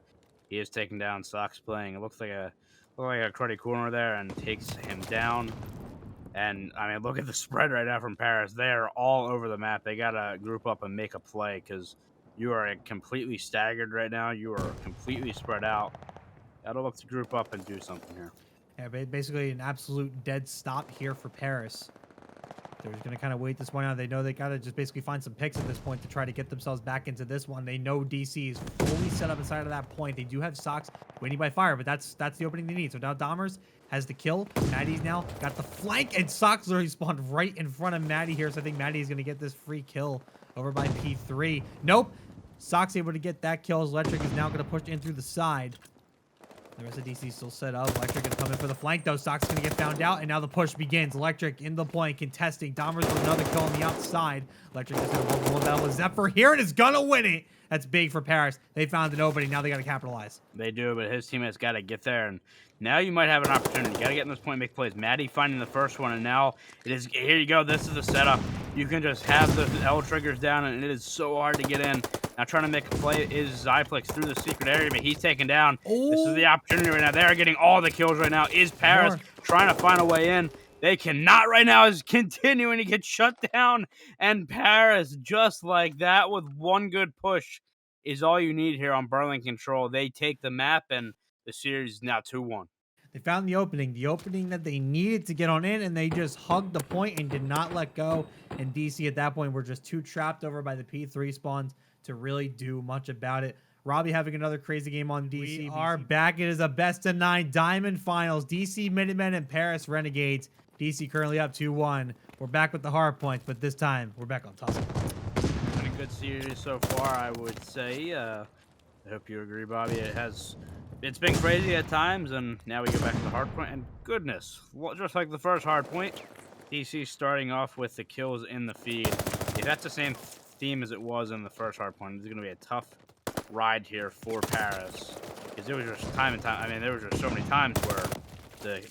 he is taken down. Sox playing. It looks like a cruddy corner there and takes him down. And I mean, look at the spread right now from Paris. They are all over the map. They gotta group up and make a play because you are completely staggered right now. You are completely spread out. Gotta look to group up and do something here. Yeah, basically an absolute dead stop here for Paris. They're just going to kind of wait this one out. They know they got to just basically find some picks at this point to try to get themselves back into this one. They know DC is fully set up inside of that point. They do have Sox waiting by fire, but that's the opening they need. So now Dahmers has the kill. Maddie's now got the flank, and Sox literally spawned right in front of Maddie here. So I think Maddie is going to get this free kill over by P3. Nope. Sox able to get that kill. Electric is now going to push in through the side. The rest of DC still set up. Electric going to come in for the flank, though. Sox going to get found out, and now the push begins. Electric in the point, contesting. Dahmers with another kill on the outside. Electric is going to hold one battle with Zephyr here, and is going to win it. That's big for Paris. They found an opening. Now they got to capitalize. They do, but his teammates got to get there, and now you might have an opportunity. You got to get in this point and make plays. Maddie finding the first one, and now it is. Here you go. This is the setup. You can just have the L triggers down, and it is so hard to get in. Now trying to make a play is Zyplex through the secret area, but he's taken down. Ooh. This is the opportunity right now. They are getting all the kills right now. Is Paris trying to find a way in? They cannot right now. Is continuing to get shut down, and Paris, just like that, with one good push, is all you need here on Berlin Control. They take the map, and the series is now 2-1. They found the opening that they needed to get on in, and they just hugged the point and did not let go. And DC at that point were just too trapped over by the P3 spawns to really do much about it. Robbie having another crazy game on DC. We are back. It is a best-of-9 diamond finals. DC Minutemen and Paris Renegades. DC currently up 2-1. We're back with the hard points, but this time we're back on tussle. Been a good series so far, I would say. I hope you agree, Bobby. It has it's been crazy at times, and now we go back to the hard point. And goodness, just like the first hard point, DC starting off with the kills in the feed. If that's the same theme as it was in the first hard point, it's going to be a tough ride here for Paris. Because there was just time and time. I mean, there was just so many times where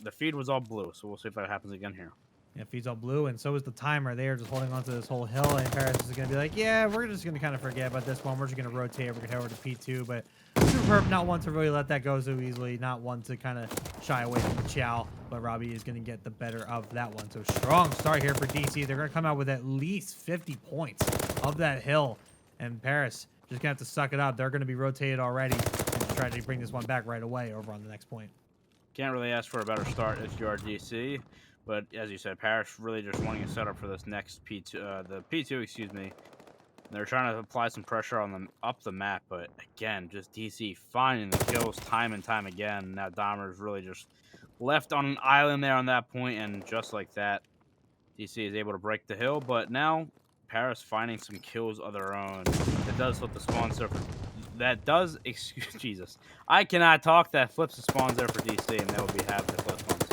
the feed was all blue. So we'll see if that happens again here. Yeah, feed's all blue, and so is the timer. They are just holding on to this whole hill, and Paris is going to be like, yeah, we're just going to kind of forget about this one. We're just going to rotate. We're going to head over to P2, but Superb not one to really let that go so easily, not one to kind of shy away from the chow, but Robbie is going to get the better of that one. So strong start here for DC. They're going to come out with at least 50 points of that hill, and Paris just going to have to suck it up. They're going to be rotated already and try to bring this one back right away over on the next point. Can't really ask for a better start if you are DC. But as you said, Paris really just wanting to set up for this next P2, the P2, excuse me. They're trying to apply some pressure on them up the map, but again, just DC finding the kills time and time again. Now Dahmer's really just left on an island there on that point, and just like that, DC is able to break the hill. But now Paris finding some kills of their own. That does flip the spawn surfer. That does, excuse Jesus, I cannot talk. That flips the spawns there for DC, and they will be have the flip spawns.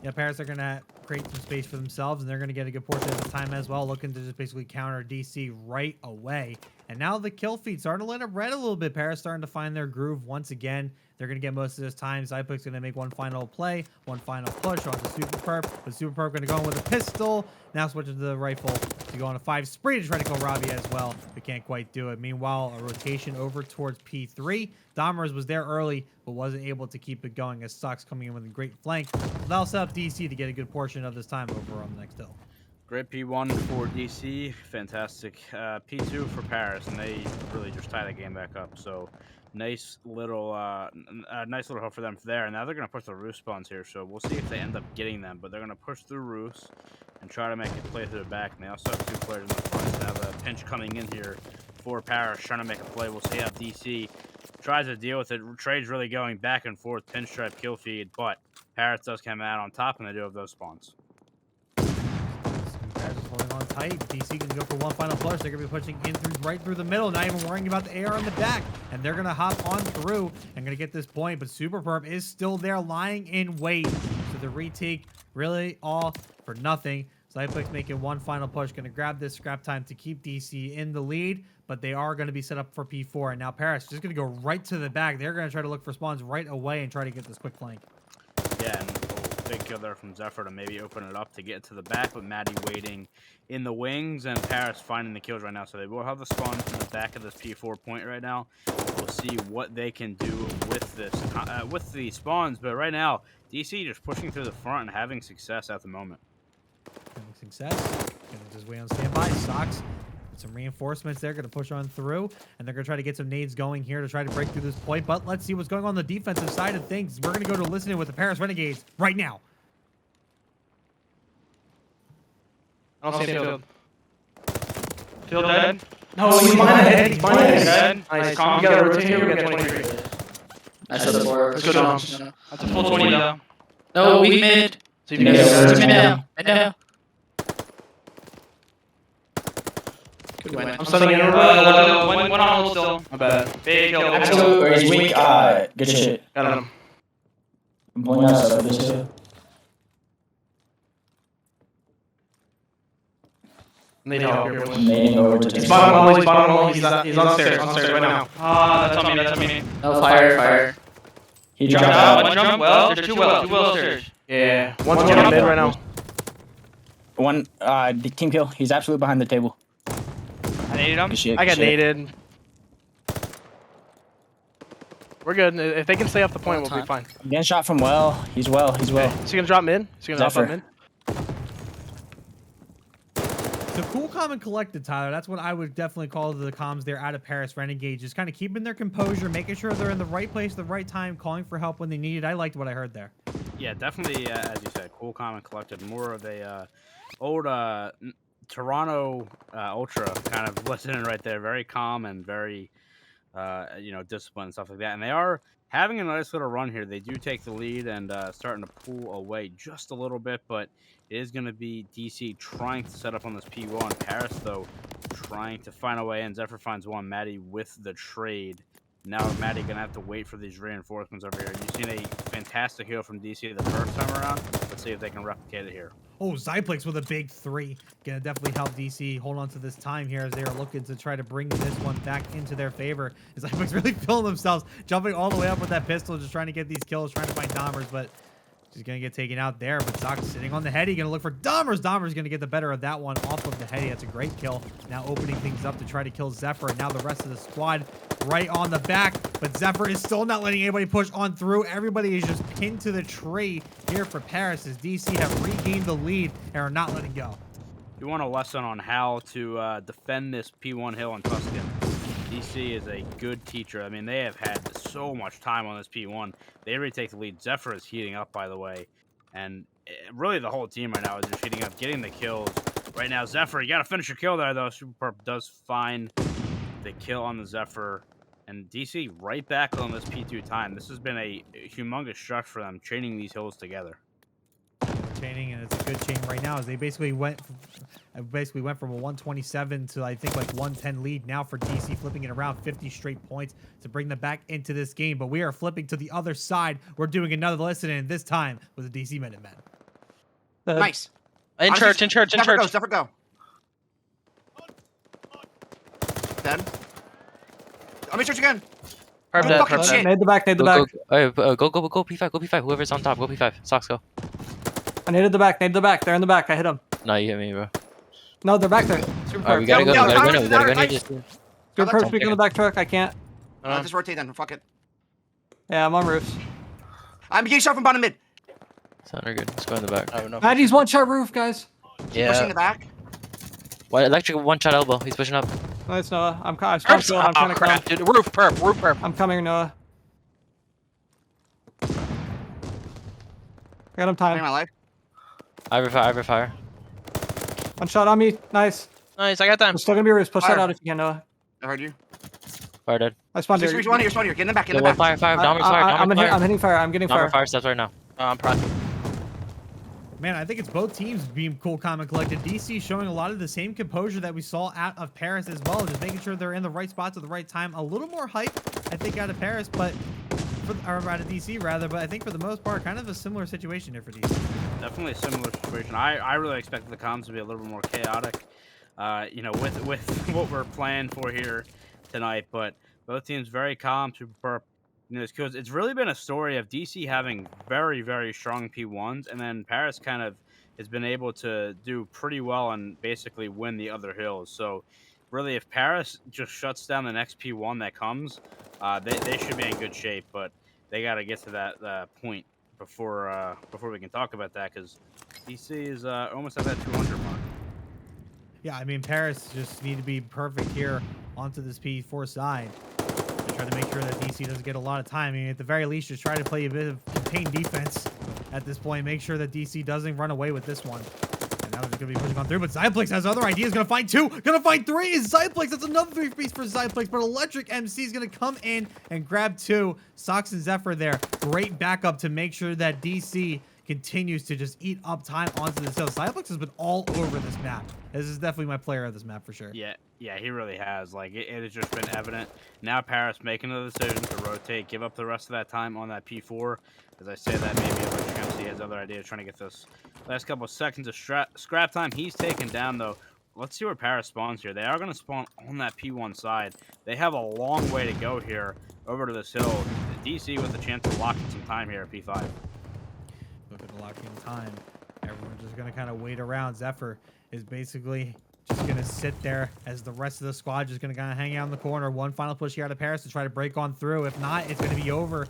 Yeah, Paris are going to create some space for themselves, and they're going to get a good portion of the time as well, looking to just basically counter DC right away. And now the kill feed starting to let it red a little bit. Paris starting to find their groove once again. They're going to get most of this time. Zypic's going to make one final play, one final push onto Super Perp. But Super Perp going to go in with a pistol. Now switching to the rifle to go on a 5 spree to try to kill Robbie as well. But can't quite do it. Meanwhile, a rotation over towards P3. Dahmer's was there early, but wasn't able to keep it going as Sox coming in with a great flank. That'll set up DC to get a good portion of this time over on the next hill. Great P1 for DC, fantastic P2 for Paris, and they really just tie the game back up. So nice little help for them there. And now they're gonna push the roof spawns here, so we'll see if they end up getting them. But they're gonna push through roofs and try to make a play through the back. And they also have 2 players in the front. Now the pinch coming in here for Paris, trying to make a play. We'll see how DC tries to deal with it. Trade's really going back and forth, pinstripe kill feed, but Paris does come out on top, and they do have those spawns. Paris is holding on tight. DC can go for one final push. They're going to be pushing in right through the middle, not even worrying about the AR in the back. And they're going to hop on through and going to get this point. But Super Perp is still there lying in wait. So the retake really all for nothing. Zypix making one final push. Going to grab this scrap time to keep DC in the lead. But they are going to be set up for P4. And now Paris just going to go right to the back. They're going to try to look for spawns right away and try to get this quick flank. Yeah, and big kill there from Zephyr to maybe open it up to get to the back, but Maddie waiting in the wings, and Paris finding the kills right now. So they will have the spawn in the back of this P4 point right now. We'll see what they can do with this, with the spawns. But right now, DC just pushing through the front and having success at the moment. Having success. Gonna just wait on standby. Sox. Some reinforcements there, going to push on through, and they're going to try to get some nades going here to try to break through this point. But let's see what's going on the defensive side of things. We're going to go to listening with the Paris Renegades right now. I don't see Field. Field dead? No, he's behind the head. He's behind the head. Dead. Nice. Calm. You gotta rotate here. We got 23. I said before. Let's go, Chumps. That's a full 20 though. No, we mid. So you can Mid now. Mid now. Good win. I'm stunning in one on hold still. My bad. Big kill. Absolute, or he's weak. Good shit. Got him. I'm pulling out of this too. Need help here, boys. Nading over to He's bottom wall, he's bottom wall, he's on stairs right now. Ah, that's on me, that's on me. No, fire. He Jump dropped out, out. one jump, well, there's two well stairs. Yeah, one's going mid right now. One, the team kill. He's absolutely behind the table. I naded him. Good shit, I got good shit. naded. We're good. If they can stay off the point, we'll be fine. Getting shot from well. He's well. Is he gonna drop mid? Is he gonna drop mid? So cool, calm, and collected, Tyler. That's what I would definitely call the comms there out of Paris Renegades. Just kind of keeping their composure, making sure they're in the right place at the right time, calling for help when they need it. I liked what I heard there. Yeah, definitely, as you said, cool, calm, and collected. More of a old Toronto Ultra kind of listening right there. Very calm and very, disciplined and stuff like that. And they are having a nice little run here. They do take the lead and starting to pull away just a little bit, but it is going to be DC trying to set up on this P1. Paris, though, trying to find a way in. Zephyr finds one. Maddie with the trade. Now Maddie gonna have to wait for these reinforcements over here. You've seen a fantastic heal from DC the first time around. Let's see if they can replicate it here. Oh, Zyplex with a big 3. Gonna definitely help DC hold on to this time here as they are looking to try to bring this one back into their favor. Zyplex really feeling themselves, jumping all the way up with that pistol, just trying to get these kills, trying to find Dahmers, but she's gonna get taken out there. But Zoc sitting on the heady, gonna look for Dahmers. Dahmer's gonna get the better of that one off of the heady. That's a great kill. Now opening things up to try to kill Zephyr, and now the rest of the squad right on the back, but Zephyr is still not letting anybody push on through. Everybody is just pinned to the tree here for Paris as DC have regained the lead and are not letting go. You want a lesson on how to defend this P1 hill in Tuscan. DC is a good teacher. I mean, they have had so much time on this P1. They already take the lead. Zephyr is heating up, by the way, and really the whole team right now is just heating up, getting the kills. Right now, Zephyr, you got to finish your kill there, though. Super Perp does find the kill on the Zephyr. And DC right back on this P2 time. This has been a humongous stretch for them, chaining these hills together. Chaining, and it's a good chain right now as they basically went from a 127 to I think like 110 lead now for DC, flipping it around 50 straight points to bring them back into this game. But we are flipping to the other side. We're doing another listen, and this time with the DC Minutemen. Nice. In church. Zephyr, go. Dead. I'm in church again. Perp dead. Fucking Perp shit. dead. Nade the back. Go P5, go P5. Whoever's on top, go P5. Socks, go. I naded the back. They're in the back. I hit them. No, you hit me, bro. No, they're back there. Super Alright, we gotta go. We gotta go. Just... Good perp speak on the back truck. I can't. Just rotate then. Fuck it. Yeah, I'm on roofs. I'm getting shot from bottom mid. Sounded good. Let's go in the back. Oh, no. Maddie's one shot roof, guys. Pushing the back. What? Electric one shot elbow. He's pushing up. Nice, Noah. I'm trying Oh, to crap, come. dude. Roof perp. I'm coming, Noah. I got him Saving time. my life. I refire. One shot on me. Nice. Nice, I got time. I'm still gonna be roofs. Push that Fire. out if you can, Noah. I heard you. Fire dead. I spawned here. Spawn here. Get in the back. Yo, fire. Dahmer's fire. I'm hitting fire. I'm getting fire. Dahmer fire steps right now. I'm proud. Man, I think it's both teams being cool, calm, and collected. DC showing a lot of the same composure that we saw out of Paris as well, just making sure they're in the right spots at the right time. A little more hype, I think, out of Paris, but or out of DC rather. But I think for the most part, kind of a similar situation here for DC. Definitely a similar situation. I really expected the comms to be a little bit more chaotic, you know, with what we're planning for here tonight. But both teams very calm, super perp. You know, because it's really been a story of DC having very, very strong P1s, and then Paris kind of has been able to do pretty well and basically win the other hills. So, really, if Paris just shuts down the next P1 that comes, they should be in good shape. But they got to get to that point before we can talk about that, because DC is almost at that 200 mark. Yeah, I mean, Paris just need to be perfect here onto this P4 side. Try to make sure that DC doesn't get a lot of time. I mean, at the very least, just try to play a bit of contained defense at this point. Make sure that DC doesn't run away with this one. And now they're going to be pushing on through, but Zyplex has other ideas. Going to find 2. Going to find 3 is Zyplex. That's another 3-piece for Zyplex, but Electric MC is going to come in and grab 2. Socks and Zephyr there. Great backup to make sure that DC continues to just eat up time onto this hill. Zyplex has been all over this map. This is definitely my player of this map for sure. Yeah, he really has. Like, it has just been evident. Now Paris making the decision to rotate, give up the rest of that time on that P4. As I say that, maybe Electric MC has other ideas trying to get this last couple of seconds of scrap time. He's taken down, though. Let's see where Paris spawns here. They are going to spawn on that P1 side. They have a long way to go here over to this hill. DC with a chance to lock in some time here at P5. Look at the locking time. Everyone's just going to kind of wait around. Zephyr is basically just going to sit there as the rest of the squad just going to kind of hang out in the corner. One final push here out of Paris to try to break on through. If not, it's going to be over.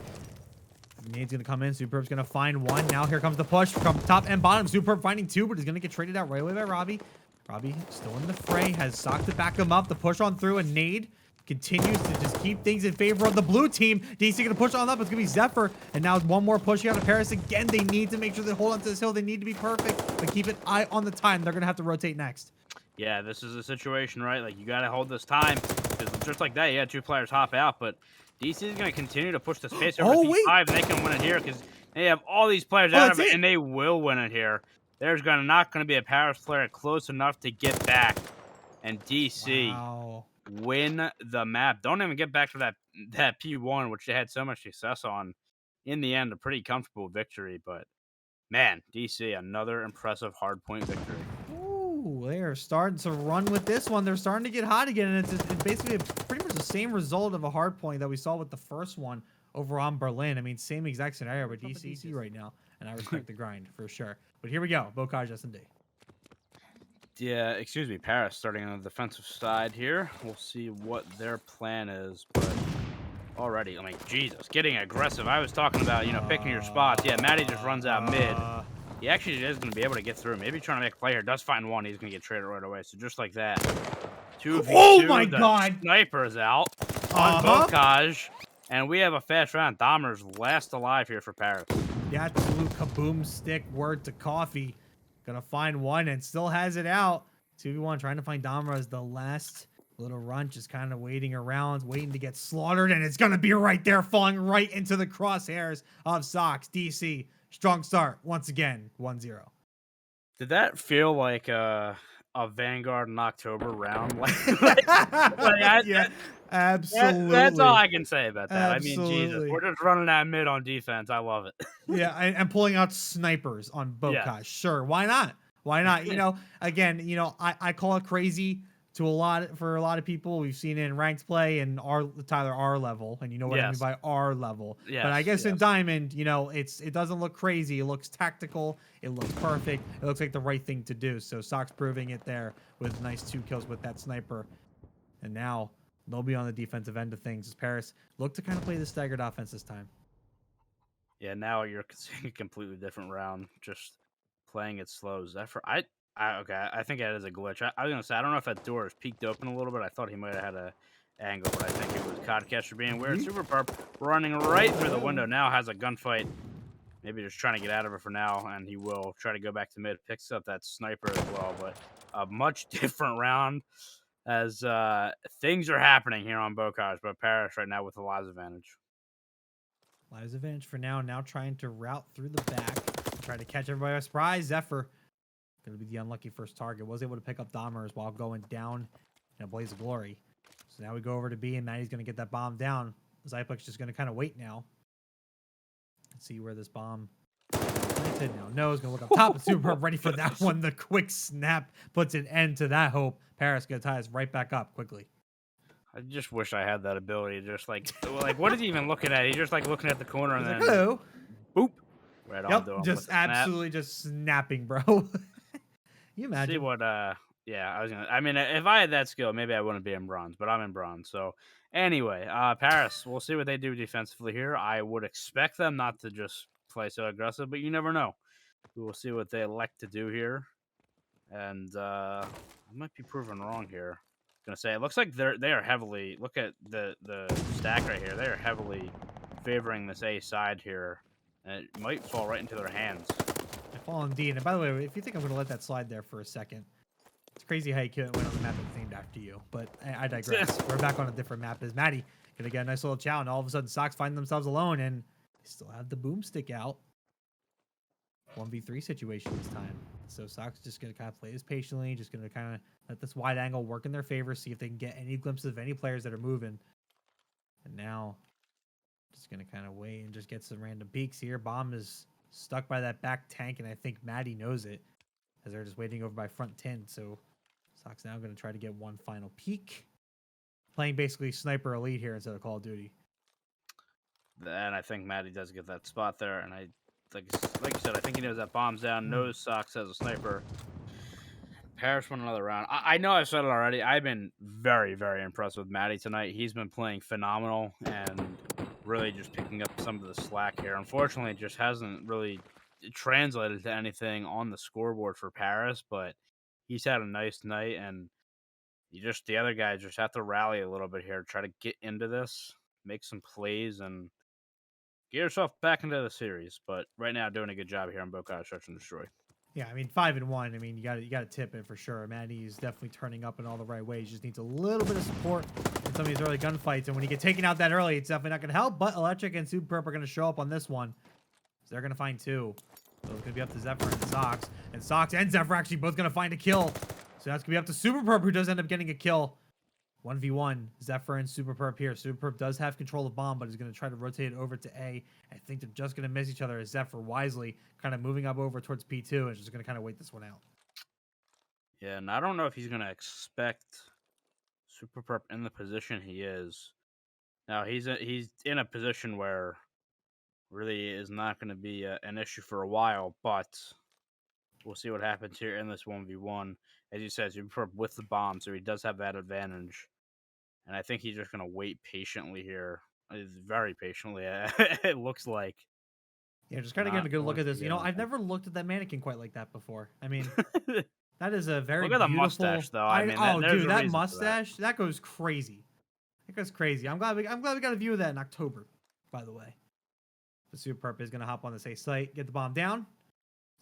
Nade's going to come in. Superb's going to find 1. Now here comes the push from top and bottom. Superb finding 2, but he's going to get traded out right away by Robbie. Robbie still in the fray. Has Sock to back him up. The push on through, and Nade continues to just keep things in favor of the blue team. DC going to push on up. It's going to be Zephyr. And now one more push here out of Paris. Again, they need to make sure they hold on to this hill. They need to be perfect, but keep an eye on the time. They're going to have to rotate next. Yeah, this is a situation, right? Like, you got to hold this time. Because just like that, you had 2 players hop out, but DC is going to continue to push the space over P5, and they can win it here because they have all these players out of it, and they will win it here. There's not going to be a Paris player close enough to get back and DC Wow. win the map. Don't even get back to that P1, which they had so much success on. In the end, a pretty comfortable victory, but man, DC, another impressive hardpoint victory. Ooh, they are starting to run with this one. They're starting to get hot again, and it's basically pretty much the same result of a hard point that we saw with the first one over on Berlin. I mean, same exact scenario with DC right now, and I respect the grind for sure. But here we go, Bocage S&D. Yeah, excuse me, Paris starting on the defensive side here. We'll see what their plan is, but already, I mean, Jesus, getting aggressive. I was talking about, picking your spots. Yeah, Matty just runs out mid. He actually is going to be able to get through. Maybe trying to make a play here. Does find one. He's going to get traded right away. So just like that. 2v2. Oh my God. Sniper's out on Bocage. And we have a fast round. Dahmer's last alive here for Paris. The absolute kaboom stick word to coffee. Gonna find one and still has it out. 2v1 trying to find Dahmer as the last little run, just kind of waiting around, waiting to get slaughtered, and it's gonna be right there, falling right into the crosshairs of Sox. DC, strong start once again, 1-0. Did that feel like a Vanguard in October round? Yeah, absolutely. That's all I can say about that. Absolutely. I mean, Jesus, we're just running that mid on defense. I love it. Yeah, and pulling out snipers on Bocage. Yeah. Sure, why not? Why not? Again, I call it crazy for a lot of people. We've seen it in ranked play and Tyler R level, and you know what I mean by R level. Yes, but I guess in Diamond, it doesn't look crazy. It looks tactical. It looks perfect. It looks like the right thing to do. So Sox proving it there with nice 2 kills with that sniper. And now they'll be on the defensive end of things as Paris look to kind of play the staggered offense this time. Yeah, now you're seeing a completely different round, just playing it slow. Zephyr, I think that is a glitch. I was gonna say I don't know if that door is peeked open a little bit. I thought he might have had a angle, but I think it was Codcatcher being weird. Super Perp running right through the window now, has a gunfight. Maybe just trying to get out of it for now, and he will try to go back to mid. Picks up that sniper as well, but a much different round as things are happening here on Bocage, but Paris right now with a lives advantage. Lives advantage for now. Now trying to route through the back, try to catch everybody by surprise. Zephyr going to be the unlucky first target. Was able to pick up Dahmer while going down in a blaze of glory. So now we go over to B, and Matty's going to get that bomb down. Zyplex just going to kind of wait now. Let's see where this bomb planted now. No, he's going to look up top. Super ready for that one. The quick snap puts an end to that hope. Paris going to tie us right back up quickly. I just wish I had that ability. Just like what is he even looking at? He's just like looking at the corner and He's then like, hello. Boop. Right on. Yep, just absolutely just snapping, bro. You imagine? See what? Yeah, I mean, if I had that skill, maybe I wouldn't be in bronze, but I'm in bronze. So anyway, Paris, we'll see what they do defensively here. I would expect them not to just play so aggressive, but you never know. We will see what they elect to do here, and I might be proven wrong here. Gonna say it looks like they are heavily. Look at the stack right here. They are heavily favoring this A side here, and it might fall right into their hands. I fall indeed. And by the way, if you think I'm going to let that slide there for a second, it's crazy how you couldn't win on the map that's named after you. But I digress. We're back on a different map as Matty going to get a nice little chow, and all of a sudden Sox find themselves alone, and they still have the boomstick out. 1v3 situation this time. So Sox just going to kind of play this patiently, just going to kind of let this wide angle work in their favor, see if they can get any glimpses of any players that are moving. And now, just going to kind of wait and just get some random peeks here. Bomb is stuck by that back tank, and I think Matty knows it as they're just waiting over by front 10. So Sox now going to try to get one final peek. Playing basically Sniper Elite here instead of Call of Duty. And I think Matty does get that spot there, and I like you said, I think he knows that bomb's down. Knows Sox as a sniper. Paris won another round. I know I've said it already. I've been very, very impressed with Matty tonight. He's been playing phenomenal and really just picking up some of the slack here. Unfortunately, it just hasn't really translated to anything on the scoreboard for Paris, but he's had a nice night, and the other guys just have to rally a little bit here, try to get into this, make some plays, and get yourself back into the series. But right now, doing a good job here on Bocage Search and Destroy. Yeah, I mean 5-1. I mean you got to tip it for sure. Matty is definitely turning up in all the right ways. Just needs a little bit of support in some of these early gunfights, and when you get taken out that early, it's definitely not going to help. But Electric and Super Perp are going to show up on this one, so they're going to find 2. So it's going to be up to Zephyr and Sox, and Zephyr actually both going to find a kill. So that's gonna be up to Super Perp, who does end up getting a kill. 1v1, Zephyr and Super Perp here. Super Perp does have control of bomb, but he's going to try to rotate it over to A. I think they're just going to miss each other as Zephyr wisely kind of moving up over towards P2 and just going to kind of wait this one out. Yeah, and I don't know if he's going to expect Super Perp in the position he is. Now, he's in a position where really is not going to be an issue for a while, but we'll see what happens here in this 1v1. As you said, Super Perp with the bomb, so he does have that advantage. And I think he's just going to wait patiently here. Very patiently, it looks like. Yeah, just kind of getting a good look at this. You know, I've never looked at that mannequin quite like that before. I mean, that is a very Look at the beautiful... mustache, though. I mean, dude, that mustache, that goes crazy. That goes crazy. I'm glad we got a view of that in October, by the way. The Super Perp is going to hop on this A site, get the bomb down.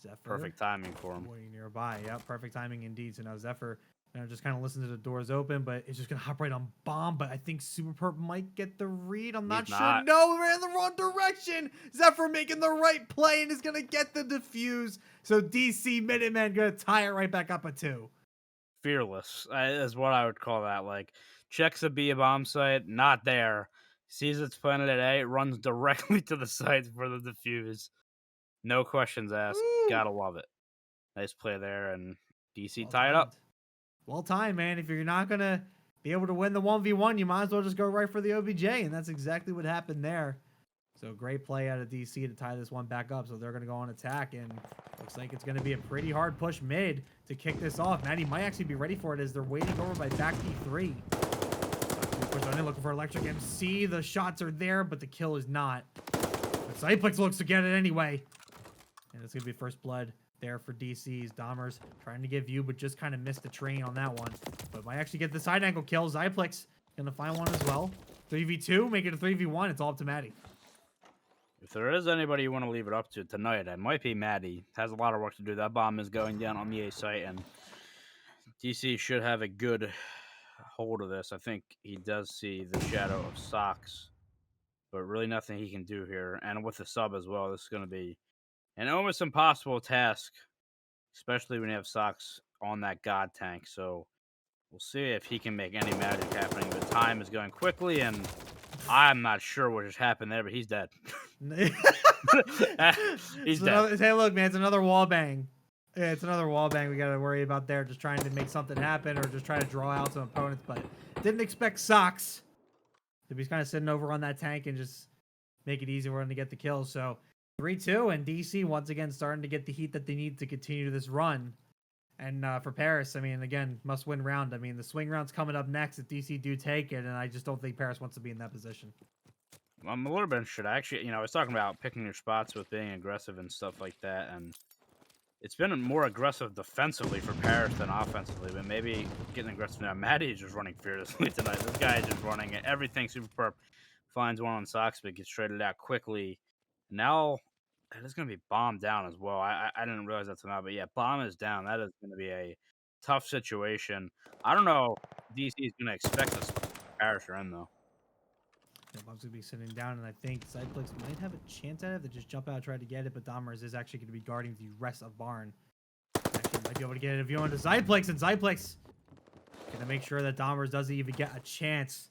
Zephyr. Perfect timing for him. Waiting nearby. Yep, perfect timing indeed. So now Zephyr just kind of listen to the doors open, but it's just going to hop right on bomb. But I think Super Perp might get the read. I'm not sure. No, we're in the wrong direction. Zephyr making the right play and is going to get the defuse. So DC Minutemen going to tie it right back up at 2. Fearless is what I would call that. Like, checks a B bomb site, not there. Sees it's planted at A, runs directly to the site for the defuse. No questions asked. Woo! Gotta love it. Nice play there, and DC tie it up. Well timed, man. If you're not going to be able to win the 1v1, you might as well just go right for the OBJ, and that's exactly what happened there. So great play out of DC to tie this one back up. So they're going to go on attack, and looks like it's going to be a pretty hard push mid to kick this off. Maddie might actually be ready for it as they're waiting over by back P3. Push on in, looking for Electric MC. The shots are there, but the kill is not. But Cyplex looks to get it anyway. And it's going to be first blood there for DC's. Dahmer's trying to get view, but just kind of missed the train on that one. But might actually get the side angle kill. Zyplex going to find one as well. 3v2, make it a 3v1. It's all up to Maddie. If there is anybody you want to leave it up to tonight, it might be Maddie. Has a lot of work to do. That bomb is going down on the A site, and DC should have a good hold of this. I think he does see the shadow of Socks, but really nothing he can do here. And with the sub as well, this is going to be an almost impossible task, especially when you have Socks on that God tank. So we'll see if he can make any magic happening. The time is going quickly, and I'm not sure what just happened there, but he's dead. He's dead. Hey, look, man, it's another wall bang. Yeah, it's another wall bang we got to worry about there. Just trying to make something happen or just try to draw out some opponents, but didn't expect Socks to be kind of sitting over on that tank and just make it easy for him to get the kills. So 3-2, and DC once again starting to get the heat that they need to continue this run. And for Paris, I mean, again, must-win round. I mean, the swing round's coming up next if DC do take it, and I just don't think Paris wants to be in that position. I'm a little bit interested. Actually, I was talking about picking your spots with being aggressive and stuff like that, and it's been more aggressive defensively for Paris than offensively, but maybe getting aggressive now. Maddie is just running fearlessly tonight. This guy is just running everything. Super Perp finds one on Socks, but gets traded out quickly. Now, that is going to be bomb down as well. I didn't realize that till now, but yeah, bomb is down. That is going to be a tough situation. I don't know if DC is going to expect this Paris are in, though. Yeah, Bomb's going to be sitting down, and I think Cyplex might have a chance at it. They just jump out and try to get it, but Dahmer's is actually going to be guarding the rest of Barn. Actually might be able to get a view onto Zyplex, and Zyplex going to make sure that Dahmer's doesn't even get a chance.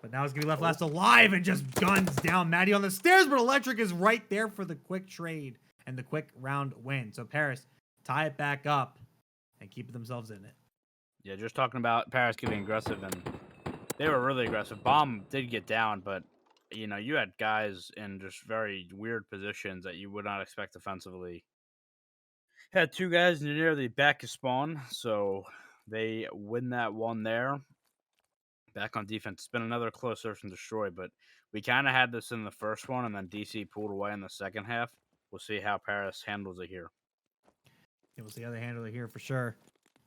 But now he's going to be left alive and just guns down Maddie on the stairs, but Electric is right there for the quick trade and the quick round win. So Paris tie it back up and keep themselves in it. Yeah, just talking about Paris getting aggressive, and they were really aggressive. Bomb did get down, but, you had guys in just very weird positions that you would not expect offensively. Had two guys near the back of spawn, so they win that one there. Back on defense. It's been another close search and destroy, but we kind of had this in the first one, and then DC pulled away in the second half. We'll see how Paris handles it here. Yeah, we'll see how they handle it here for sure.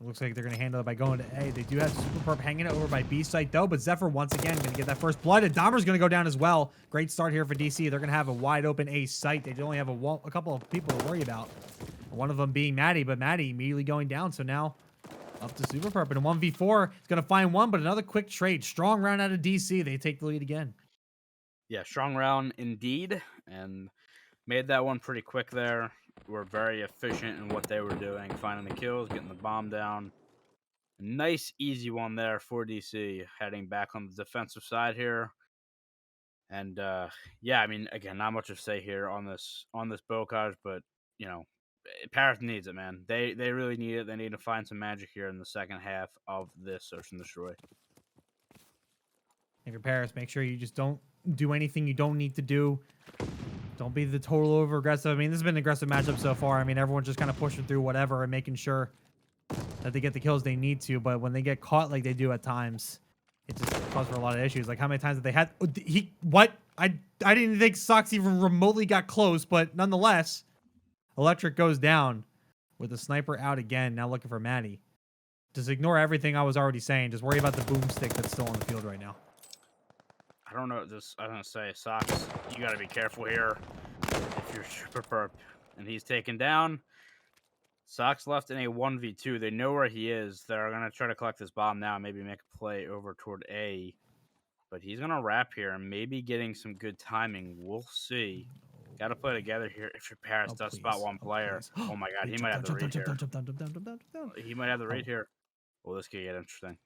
It looks like they're going to handle it by going to A. They do have Super Perp hanging it over by B site, though, but Zephyr once again going to get that first blood, and Dahmer's going to go down as well. Great start here for DC. They're going to have a wide open A site. They only have a couple of people to worry about. One of them being Maddie, but Maddie immediately going down, so now up to Super Perp. And a 1v4, it's going to find one, but another quick trade. Strong round out of DC. They take the lead again. Yeah, strong round indeed, and made that one pretty quick there. Were very efficient in what they were doing, finding the kills, getting the bomb down. Nice, easy one there for DC, heading back on the defensive side here. And yeah, I mean, again, not much to say here on this Bocage, but you know, Paris needs it, man. They really need it. They need to find some magic here in the second half of this search and destroy. If you're Paris, make sure you just don't do anything you don't need to do. Don't be the total over aggressive. I mean, this has been an aggressive matchup so far. I mean, everyone's just kind of pushing through whatever and making sure that they get the kills they need to. But when they get caught like they do at times, it just causes for a lot of issues. Like how many times have they had? What? I didn't think Sox even remotely got close, but nonetheless, Electric goes down with the sniper out again. Now looking for Maddie. Just ignore everything I was already saying. Just worry about the boomstick that's still on the field right now. I don't know. I was gonna say, Sox, you gotta be careful here. If you're super perp and he's taken down, Sox left in a 1v2. They know where he is. They're gonna try to collect this bomb now. Maybe make a play over toward A. But he's gonna wrap here and maybe getting some good timing. We'll see. Got to play together here. If your Paris does spot one player, oh my God, he might have the read here. He might have the read here. Well, this could get interesting.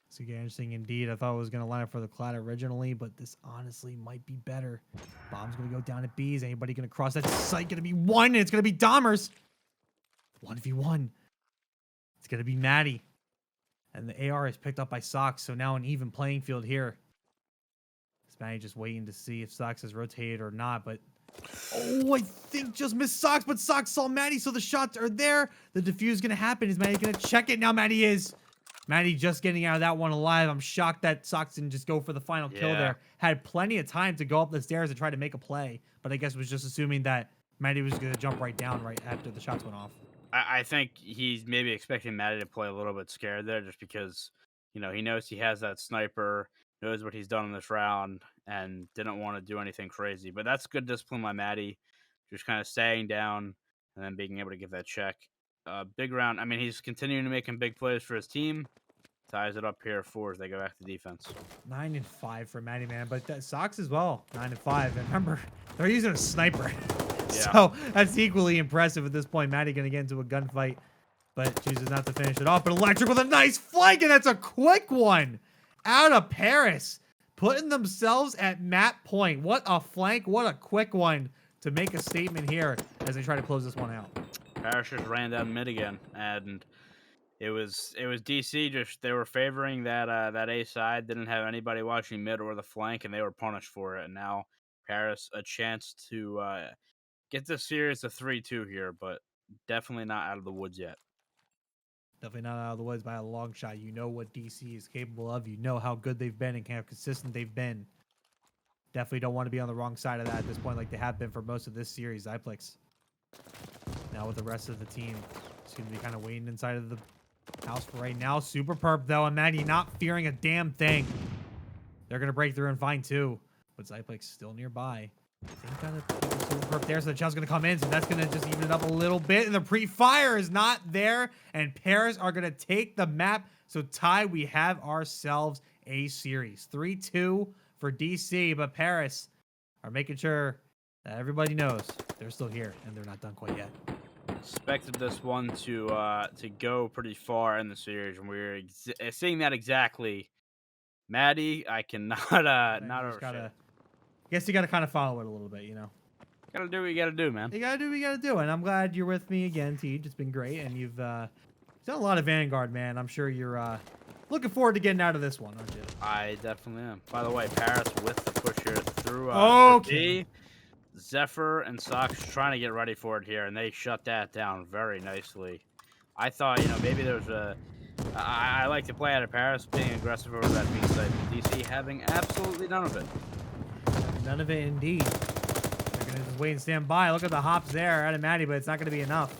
This could get interesting indeed. I thought it was going to line up for the Clad originally, but this honestly might be better. Bomb's going to go down at B. Is anybody going to cross that site? Going to be one, and it's going to be Dahmers. 1v1. It's going to be Maddie. And the AR is picked up by Sox, so now an even playing field here. Is Maddie just waiting to see if Sox has rotated or not, but oh, I think just missed Sox, but Sox saw Maddie, so the shots are there. The defuse is going to happen. Is Maddie going to check it? Now Maddie is. Maddie just getting out of that one alive. I'm shocked that Sox didn't just go for the final kill there. Had plenty of time to go up the stairs and try to make a play, but I guess was just assuming that Maddie was going to jump right down right after the shots went off. I think he's maybe expecting Maddie to play a little bit scared there just because, you know, he knows he has that sniper, knows what he's done in this round, and didn't want to do anything crazy. But that's good discipline by Maddie, just kind of staying down and then being able to give that check. Big round. I mean, he's continuing to make big plays for his team. Ties it up here for as they go back to defense. 9-5 for Maddie, man. But that Sox as well, 9-5. And remember, they're using a sniper. Yeah. So that's equally impressive at this point. Maddie going to get into a gunfight, but chooses not to finish it off. But Electric with a nice flank, and that's a quick one out of Paris. Putting themselves at map point. What a flank. What a quick one to make a statement here as they try to close this one out. Paris just ran down mid again, and it was DC. Just they were favoring that A side, didn't have anybody watching mid or the flank, and they were punished for it. And now Paris a chance to get this series to 3-2 here, but definitely not out of the woods yet. Definitely not out of the woods by a long shot. You know what DC is capable of. You know how good they've been and how consistent they've been. Definitely don't want to be on the wrong side of that at this point like they have been for most of this series. Iplex. Now with the rest of the team, it's going to be kind of waiting inside of the house for right now. Super perp, though, and Maddie not fearing a damn thing. They're going to break through and find two. But Iplex still nearby. Same kind of super perp there, so the challenge is going to come in, so that's going to just even it up a little bit. And the pre-fire is not there, and Paris are going to take the map. So, Ty, we have ourselves a series. 3-2 for DC, but Paris are making sure that everybody knows they're still here, and they're not done quite yet. Expected this one to go pretty far in the series, and we're seeing that exactly. Maddie, I cannot not overshadow. I guess you got to kind of follow it a little bit, you know. Gotta do what you gotta do, man. You gotta do what you gotta do, and I'm glad you're with me again, Tej. It's been great, and you've done a lot of Vanguard, man. I'm sure you're looking forward to getting out of this one, aren't you? I definitely am. By the way, Paris with the push here through okay. Zephyr and Sox trying to get ready for it here, and they shut that down very nicely. I thought, you know, maybe there's a... I like to play out of Paris, being aggressive over that B side. DC having absolutely none of it. None of it, indeed. They're going to just wait and stand by. Look at the hops there out of Maddie, but it's not going to be enough.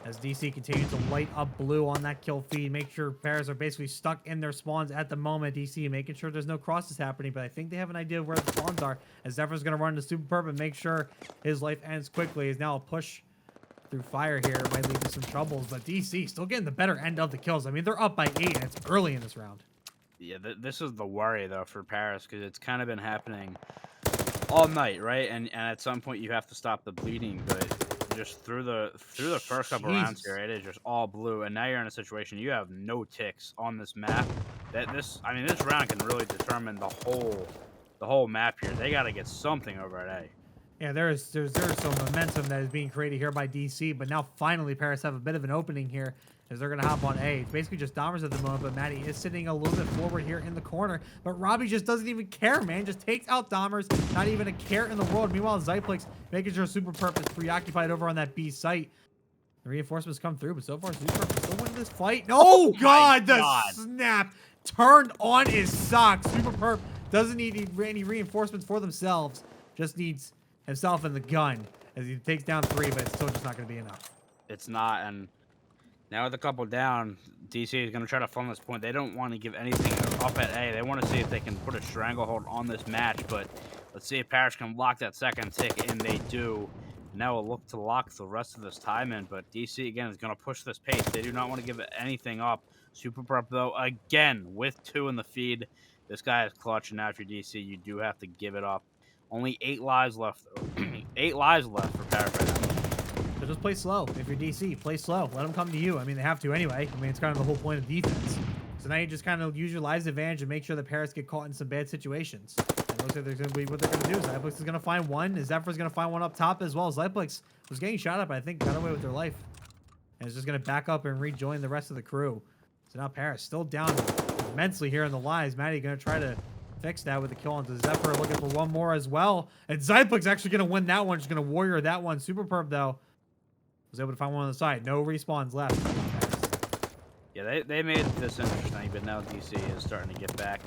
As DC continues to light up blue on that kill feed, make sure Paris are basically stuck in their spawns at the moment. DC making sure there's no crosses happening, but I think they have an idea of where the spawns are. As Zephyr's going to run to Super Perp and make sure his life ends quickly. Is now a push through fire here. Might lead to some troubles, but DC still getting the better end of the kills. I mean, they're up by 8, and it's early in this round. Yeah, this is the worry, though, for Paris, because it's kind of been happening all night, right? And at some point, you have to stop the bleeding, but just through the first couple rounds here, it is just all blue, and now you're in a situation you have no ticks on this map. This round can really determine the whole map here. They got to get something over at A. Yeah, there's some momentum that is being created here by DC, but now finally Paris have a bit of an opening here as they're going to hop on A. It's basically just Dahmers at the moment, but Maddie is sitting a little bit forward here in the corner. But Robbie just doesn't even care, man. Just takes out Dahmers, not even a care in the world. Meanwhile, Zyplex making sure Super Perp is preoccupied over on that B site. The reinforcements come through, but so far Super Perp is still winning this fight. Oh, God, the snap turned on his socks. Super Perp doesn't need any reinforcements for themselves, just needs himself and the gun as he takes down 3, but it's still just not going to be enough. It's not, and now with a couple down, DC is going to try to farm this point. They don't want to give anything up at A. They want to see if they can put a stranglehold on this match, but let's see if Paris can lock that second tick, and they do. Now we'll look to lock the rest of this time in, but DC, again, is going to push this pace. They do not want to give anything up. Super Prep, though, again, with 2 in the feed. This guy is clutch, and now if you're DC, you do have to give it up. Only 8 lives left. 8 lives left for Paris right now. So just play slow. If you're DC, play slow. Let them come to you. I mean, they have to anyway. I mean, it's kind of the whole point of defense. So now you just kind of use your lives advantage and make sure that Paris get caught in some bad situations. And looks like they're going to be what they're going to do. Zyplex is going to find one. Zephyr's going to find one up top as well. Zyplex was getting shot at, but I think got away with their life. And is just going to back up and rejoin the rest of the crew. So now Paris still down immensely here in the lives. Maddie going to try to fix that with the kill onto Zephyr, looking for one more as well. And Zyplex actually going to win that one. Just going to warrior that one. Super Perp, though, was able to find one on the side. No respawns left. Yeah, they made this interesting, but now DC is starting to get back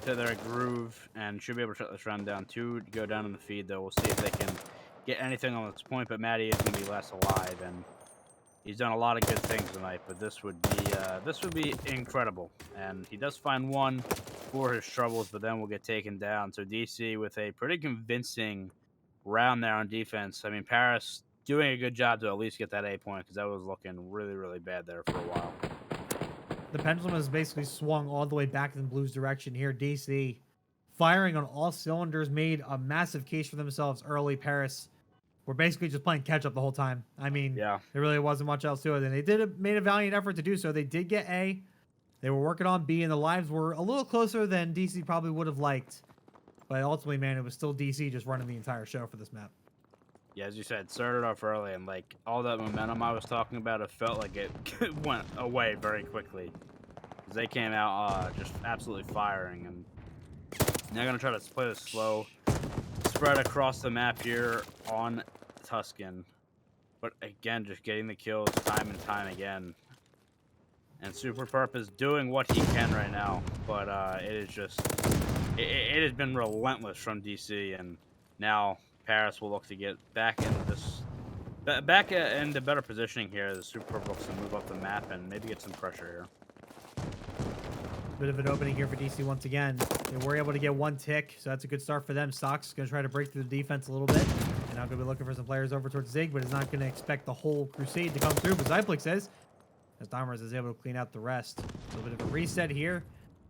to their groove and should be able to shut this round down. 2 to go down in the feed, though. We'll see if they can get anything on this point, but Maddie is going to be last alive, and he's done a lot of good things tonight, but this would be incredible. And he does find one for his troubles, but then will get taken down. So DC with a pretty convincing round there on defense. I mean, Paris doing a good job to at least get that A point, because that was looking really, really bad there for a while. The pendulum has basically swung all the way back in the Blues' direction here. DC firing on all cylinders, made a massive case for themselves early. Paris were basically just playing catch up the whole time. I mean, yeah, there really wasn't much else to it. And they made a valiant effort to do so. They did get A. They were working on B, and the lives were a little closer than DC probably would have liked. But ultimately, man, it was still DC just running the entire show for this map. Yeah, as you said, started off early, and like all that momentum I was talking about, it felt like it went away very quickly. Because they came out just absolutely firing, and they're going to try to play this slow, spread across the map here on Tuscan. But again, just getting the kills time and time again. And Super Perp is doing what he can right now, but it is just, it has been relentless from DC, and now Paris will look to get back into this, back into better positioning here as Super Perp looks to move up the map and maybe get some pressure here. Bit of an opening here for DC once again. They were able to get 1 tick, so that's a good start for them. Sock's going to try to break through the defense a little bit. And now going to be looking for some players over towards Zig, but is not going to expect the whole Crusade to come through. But Zyplex says, as Dahmers is able to clean out the rest. A little bit of a reset here.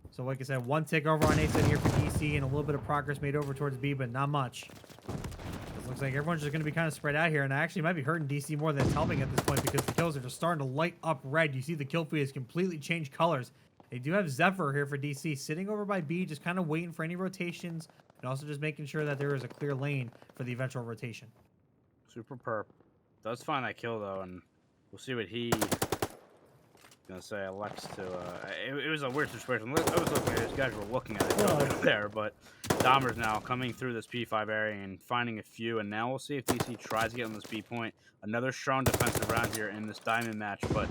So like I said, 1 tick over on A side here for DC, and a little bit of progress made over towards B, but not much. It looks like everyone's just going to be kind of spread out here, and I actually might be hurting DC more than it's helping at this point, because the kills are just starting to light up red. You see the kill feed has completely changed colors. They do have Zephyr here for DC, sitting over by B, just kind of waiting for any rotations, and also just making sure that there is a clear lane for the eventual rotation. Super Perp does find that kill, though, and we'll see what he gonna say. Elects to it was a weird situation. It was looking, these guys were looking at it over there, but Dahmer's now coming through this P5 area and finding a few, and now we'll see if DC tries to get on this B point. Another strong defensive round here in this diamond match, but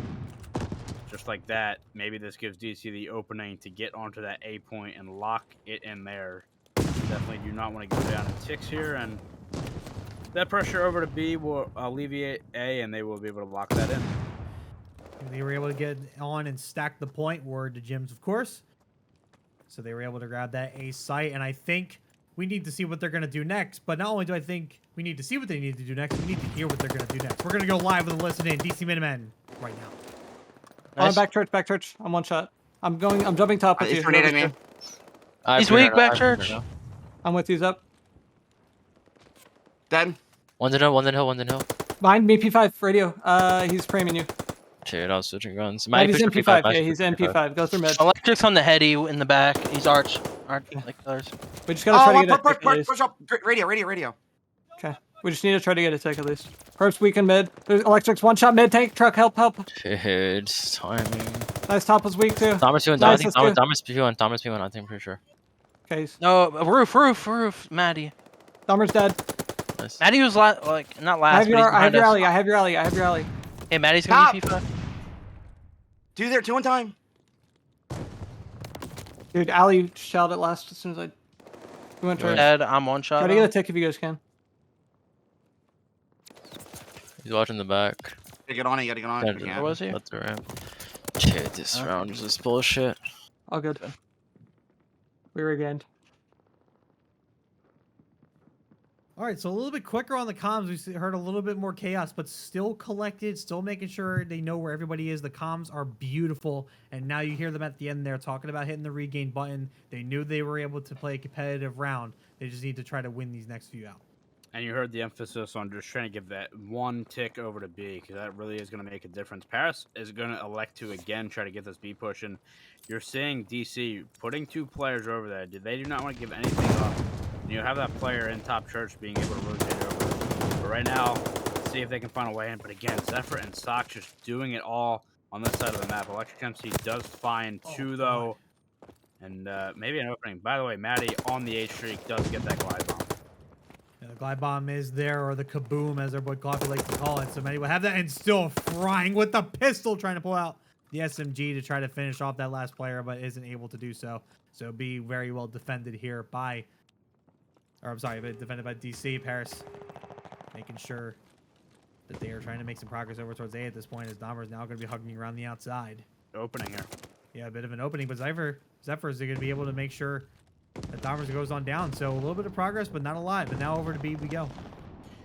just like that, maybe this gives DC the opening to get onto that A point and lock it in there. Definitely do not want to go down in ticks here, and that pressure over to B will alleviate A, and they will be able to lock that in. They were able to get on and stack the point. Word to Gyms, of course. So they were able to grab that A site, and I think we need to see what they're going to do next. But not only do I think we need to see what they need to do next, we need to hear what they're going to do next. We're going to go live with a listen in DC Minutemen right now. Nice. Back church. I'm 1 shot. I'm jumping top with you. Grenade me. He's weak, back church. I'm with you, Zep. Dead. One's in hill, one's in hill, one's in hill. Behind me, P5 radio. He's framing you. Shit, I was switching guns. Might he's push in for P5. Might Yeah, push he's for in P5. Go through mid. Electric's on the heady in the back. He's arch like others. We just gotta try to get a tick at push, least. push up. Radio. Okay. We just need to try to get a tick at least. Perps weak in mid. There's Electric's one shot mid. Tank truck. Help. Shit, timing. Nice top was weak too. Thomas P1, Nice, I think that's good. Thomas P1, Thomas P1, I think pretty sure. Okay. No, roof, Maddie. Dahmer's dead. Nice. Maddie was like not I last. have but your he's I have behind your us. alley. I have your alley. Hey, Maddie's gonna be Stop. P5. 2 there, 2 on time. Dude, alley shot it last as soon as I went to Dead. I'm one shot. try to get a tick if you guys can. He's watching the back. You gotta get on it. if you Where can. was he? That's the ramp. Shit, this round is just bullshit. All good. We regained. All right, so a little bit quicker on the comms. We heard a little bit more chaos, but still collected, still making sure they know where everybody is. The comms are beautiful, and now you hear them at the end there talking about hitting the regain button. They knew they were able to play a competitive round. They just need to try to win these next few out. And you heard the emphasis on just trying to give that one tick over to B, because that really is going to make a difference. Paris is going to elect to, again, try to get this B push. And you're seeing DC putting 2 players over there. They do not want to give anything up. And you have that player in top church being able to rotate over. But right now, see if they can find a way in. But again, Zephyr and Sock just doing it all on this side of the map. Electric MC does find 2, though. And maybe an opening. By the way, Maddie on the H streak does get that glide bomb. Yeah, the glide bomb is there, or the kaboom, as our boy Coffee likes to call it. So many will have that, and still frying with the pistol, trying to pull out the SMG to try to finish off that last player, but isn't able to do so. So be very well defended here by, or I'm sorry, but defended by DC. Paris making sure that they are trying to make some progress over towards A at this point, as Dahmer is now going to be hugging around the outside. Opening here. Yeah, a bit of an opening, but Zephyr is going to be able to make sure that Dahmer goes on down. So a little bit of progress, but not a lot. But now over to B we go.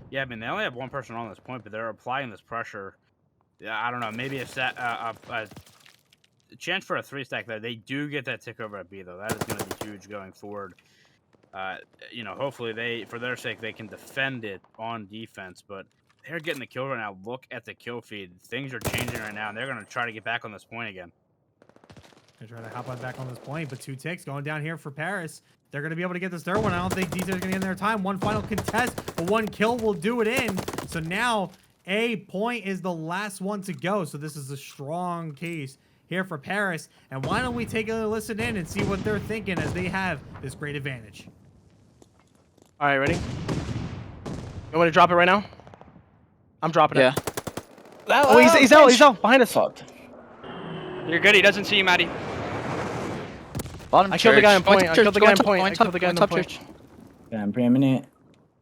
Yeah, I mean, they only have 1 person on this point, but they're applying this pressure. Yeah, I don't know. Maybe a chance for a 3-stack there. They do get that tick over at B, though. That is going to be huge going forward. You know, hopefully for their sake, they can defend it on defense, but they're getting the kill right now. Look at the kill feed. Things are changing right now, and they're going to try to get back on this point again. They're trying to hop on back on this point, but 2 ticks going down here for Paris. They're going to be able to get this third one. I don't think DC's going to get in their time. 1 final contest, but 1 kill will do it in. So now A point is the last one to go. So this is a strong case here for Paris. And why don't we take a listen in and see what they're thinking as they have this great advantage. All right, ready? You want to drop it right now? I'm dropping it. Oh, he's out behind us. Fuck. You're good. He doesn't see you, Maddie. Bottom I killed the guy in Going point. I church, killed the going guy in top, point. going I top, killed the guy in going top point. church. Yeah, I'm preeminent.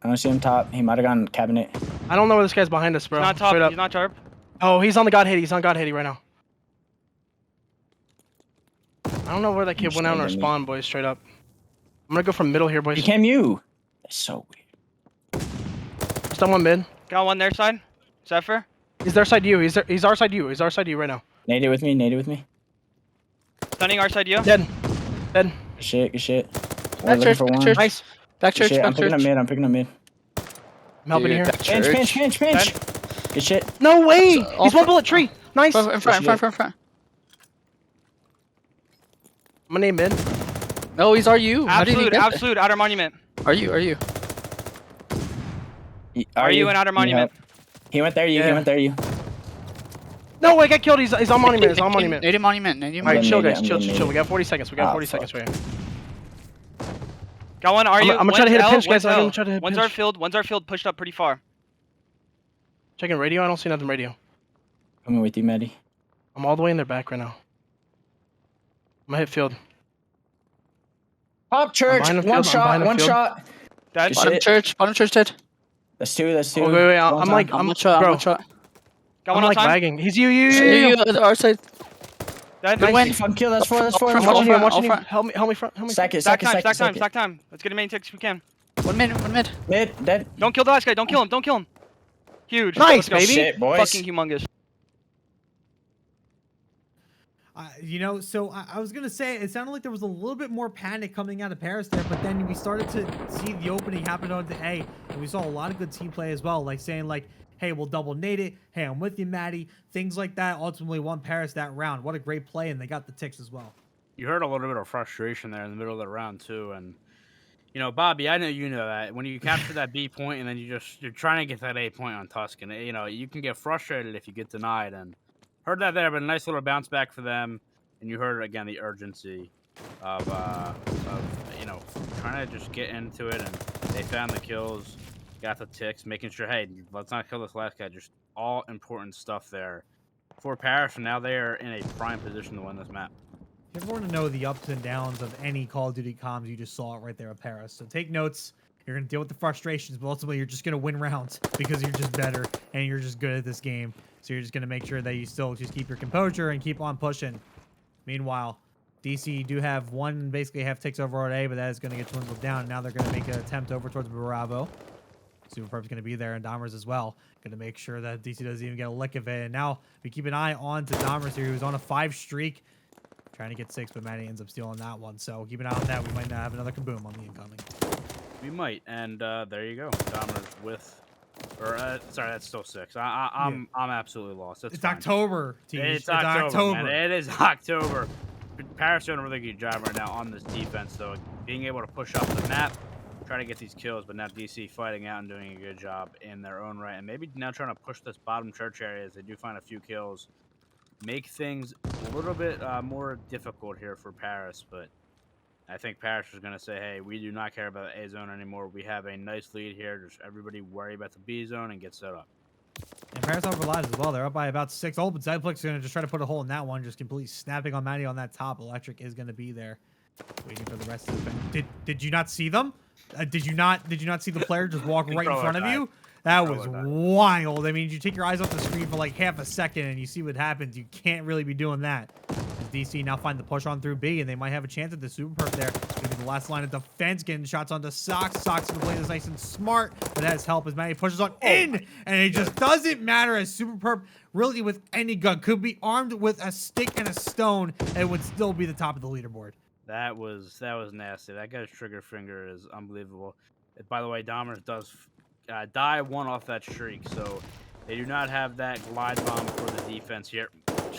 I don't see him top. He might have gone cabinet. I don't know where this guy's behind us, bro. He's not top. Straight up. He's not sharp. Oh, he's on the God Haiti. He's on God Haiti right now. I don't know where that kid went out in our spawn, boys. Straight up. I'm gonna go from middle here, boys. He came you. That's so weird. Still one mid. Got one their side. Zephyr. He's their side you. He's our side you. He's our side you right now. Nade it with me. Nade it with me. Stunning our side you. Dead. Dead. Good shit. Good shit. Back church, back church. Nice. Back Good church, shit. I'm back picking up church. mid. I'm picking up mid. I'm helping Dude, here. back Pinch, church. pinch, pinch, pinch. Good shit. No way! all He's one bullet tree. Nice. In front. I'm gonna name mid. No, he's RU. How did he Absolute. get Absolute. Outer monument. there? Are you? Are you in outer monument? He went there. You. He Yeah. went there. You. No, I got killed. He's on monument. He's on monument. Native monument. Native Alright, monument. chill, Nade guys. it, Chill, I'm gonna chill. nade We got 40 seconds. We got Ah, 40 seconds fuck. right here. Got one. Are you? I'm gonna try to hit a pinch, guys. I'm gonna try to hit a One's pinch. our field. One's our field. Pushed up pretty far. Checking radio. I don't see nothing radio. Coming with you, Maddie. I'm all the way in their back right now. I'm gonna hit field. Top church. behind the One field, I'm shot. behind the One field. shot. Dead. Good Bottom shit. church. Bottom church dead. That's 2. That's 2. Oh, wait. One I'm time. like, I'm one shot. I'm bro. one shot. Got I'm one on like time. lagging. He's you. Our side. Dead. Good win. Fucking kill. That's 4. That's 4. I'm That's All 4. watching you. I'm front, watching all you. front. Help me front. Stack it. Stack Stack it. time. Stack Stack it. time. Stack Stack it. time. Let's get a main tick if we can. 1 mid. 1 mid. Mid. Dead. Don't kill the last guy. Don't kill him. Don't kill him. Huge. Nice, Let's go. baby. Shit, boys. Fucking humongous. You know, so I was going to say, it sounded like there was a little bit more panic coming out of Paris there, but then we started to see the opening happen onto A, and we saw a lot of good team play as well, like saying, like, Hey, we'll double nade it. Hey, I'm with you, Maddie. Things like that ultimately won Paris that round. What a great play, and they got the ticks as well. You heard a little bit of frustration there in the middle of the round too, and you know, Bobby, I know you know that when you capture that B point and then you're trying to get that A point on Tuscan, you know, you can get frustrated if you get denied. And heard that there, but a nice little bounce back for them. And you heard again the urgency of you know, trying to just get into it, and they found the kills, got the ticks, making sure, hey, let's not kill this last guy. Just all important stuff there for Paris, and now they are in a prime position to win this map. If you ever want to know the ups and downs of any Call of Duty comms, you just saw it right there at Paris. So take notes. You're going to deal with the frustrations, but ultimately you're just going to win rounds because you're just better and you're just good at this game. So you're just going to make sure that you still just keep your composure and keep on pushing. Meanwhile, DC do have one basically half ticks over at A, but that is going to get dwindled down. Now they're going to make an attempt over towards Bravo. Superpurp's going to be there, and Dahmer's as well. Going to make sure that DC doesn't even get a lick of it. And now we keep an eye on to Dahmer's here, who's on a 5 streak. Trying to get 6, but Maddie ends up stealing that one. So keep an eye on that. We might not have another kaboom on the incoming. We might, and there you go. Dahmer's with, or sorry, that's still 6. I'm absolutely lost. That's It's fine. October, team. It's October. Man. It is October. Paris doing a really good job right now on this defense, though, being able to push up the map, try to get these kills, but now DC fighting out and doing a good job in their own right, and maybe now trying to push this bottom church area as they do find a few kills. Make things a little bit more difficult here for Paris, but I think Paris is going to say, hey, we do not care about the A zone anymore. We have a nice lead here. Just everybody worry about the B zone and get set up. And Paris over lives as well. They're up by about 6. Oh, but Zedplex is going to just try to put a hole in that one. Just completely snapping on Maddie on that top. Electric is going to be there, waiting for the rest of the. Did you not see them? Did you not see the player just walk right in front of you? That was wild. I mean, you take your eyes off the screen for like half a second and you see what happens. You can't really be doing that. As DC now find the push on through B, and they might have a chance at the super perp there. Maybe the last line of defense, getting shots onto Socks. Socks going to play this nice and smart, but that has help as Maddie pushes on in, and it just doesn't matter as super perp really with any gun. Could be armed with a stick and a stone and would still be the top of the leaderboard. That was nasty. That guy's trigger finger is unbelievable. By the way, Dahmer does die 1 off that streak, so they do not have that glide bomb for the defense here.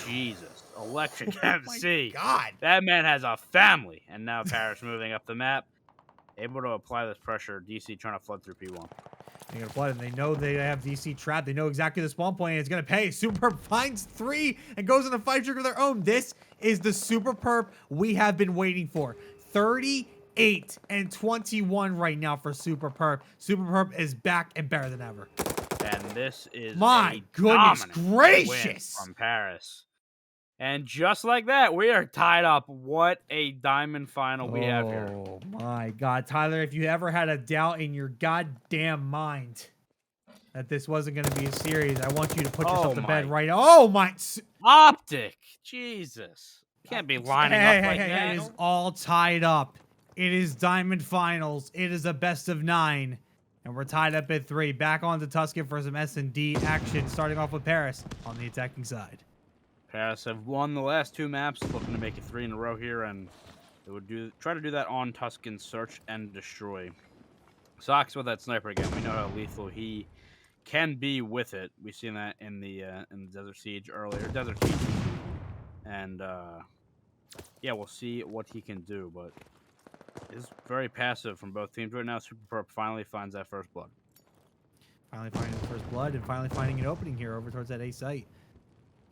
Jesus, Electric FC. God, that man has a family. And now Paris moving up the map, able to apply this pressure. DC trying to flood through P1. They're gonna flood, and they know they have DC trapped. They know exactly the spawn point, and it's gonna pay. Super Perp finds 3 and goes on a 5 streak of their own. This is the Super Perp we have been waiting for. 38 and 21 right now for Super Perp. Super Perp is back and better than ever. And this is my goodness gracious win from Paris. And just like that, we are tied up. What a diamond final we have here. Oh my God, Tyler, if you ever had a doubt in your goddamn mind that this wasn't going to be a series, I want you to put yourself to bed right now. Oh my. Optic. Jesus. Can't be lining up like that. It is all tied up. It is diamond finals. It is a best of 9. And we're tied up at 3. Back on to Tuscan for some S&D action, starting off with Paris on the attacking side. Paris have won the last 2 maps, looking to make it 3 in a row here, and they would try to do that on Tuscan Search and Destroy. Socks with that sniper again. We know how lethal he can be with it. We've seen that in the Desert Siege earlier. Desert Siege. And yeah, we'll see what he can do, but it's very passive from both teams right now. Super Perp finally finds that first blood. Finally finding the first blood and finally finding an opening here over towards that A site.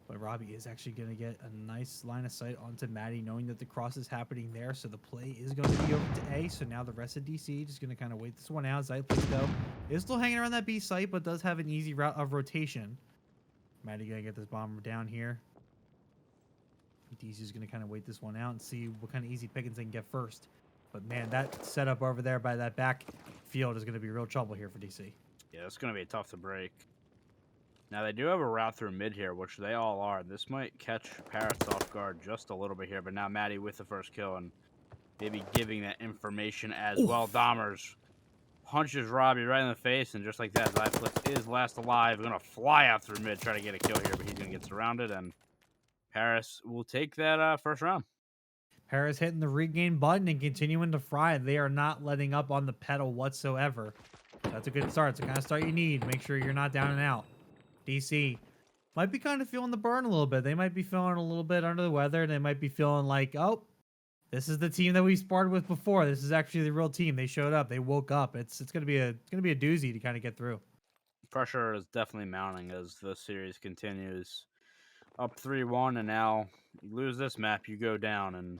But Robbie is actually going to get a nice line of sight onto Maddie, knowing that the cross is happening there. So the play is going to be over to A. So now the rest of DC just going to kind of wait this one out. Zyplex, though, is still hanging around that B site, but does have an easy route of rotation. Maddie going to get this bomber down here. DC's going to kind of wait this one out and see what kind of easy pickings they can get first. But, man, that setup over there by that back field is going to be real trouble here for DC. Yeah, it's going to be tough to break. Now, they do have a route through mid here, which they all are. This might catch Paris off guard just a little bit here, but now Maddie with the first kill and maybe giving that information as well. Dahmer's punches Robbie right in the face, and just like that, Zyflix is last alive. Going to fly out through mid, try to get a kill here, but he's going to get surrounded, and Paris will take that first round. Paris hitting the regain button and continuing to fry. They are not letting up on the pedal whatsoever. That's a good start. It's the kind of start you need. Make sure you're not down and out. DC might be kind of feeling the burn a little bit. They might be feeling a little bit under the weather. They might be feeling like, oh, this is the team that we sparred with before. This is actually the real team. They showed up. They woke up. It's gonna be a doozy to kind of get through. Pressure is definitely mounting as the series continues. Up 3-1, and now you lose this map, you go down, and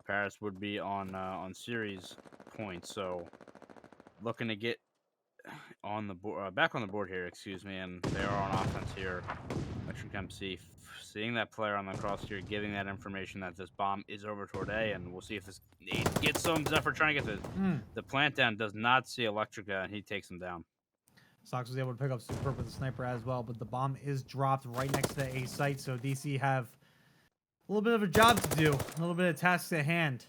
Paris would be on series points. So looking to get on the board, back on the board here, excuse me, and they are on offense here. Electric MC seeing that player on the cross here, giving that information that this bomb is over toward A, and we'll see if this gets some. Zephyr trying to get the plant down, does not see Electrica, and he takes him down. Sox was able to pick up Super with the sniper as well, but the bomb is dropped right next to the A site, so DC have a little bit of a job to do, a little bit of tasks at hand.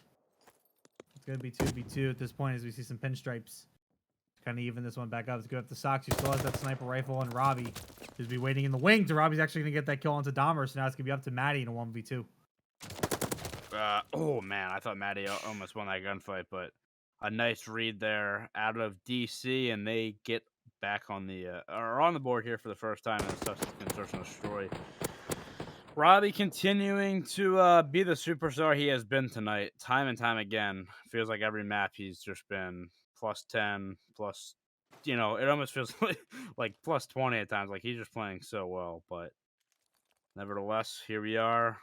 It's going to be 2v2 at this point as we see some pinstripes. Kind of even this one back up. It's good up to Sox, who still has that sniper rifle, and Robbie just be waiting in the wing to Robbie's actually going to get that kill onto Dahmer, so now it's going to be up to Maddie in a 1v2. Oh, man, I thought Maddie almost won that gunfight, but a nice read there out of DC, and they get back on the are on the board here for the first time in the subsequent search and destroy. Robbie continuing to be the superstar he has been tonight, time and time again. Feels like every map he's just been plus 10, plus, you know, it almost feels like plus 20 at times. Like he's just playing so well, but nevertheless, here we are,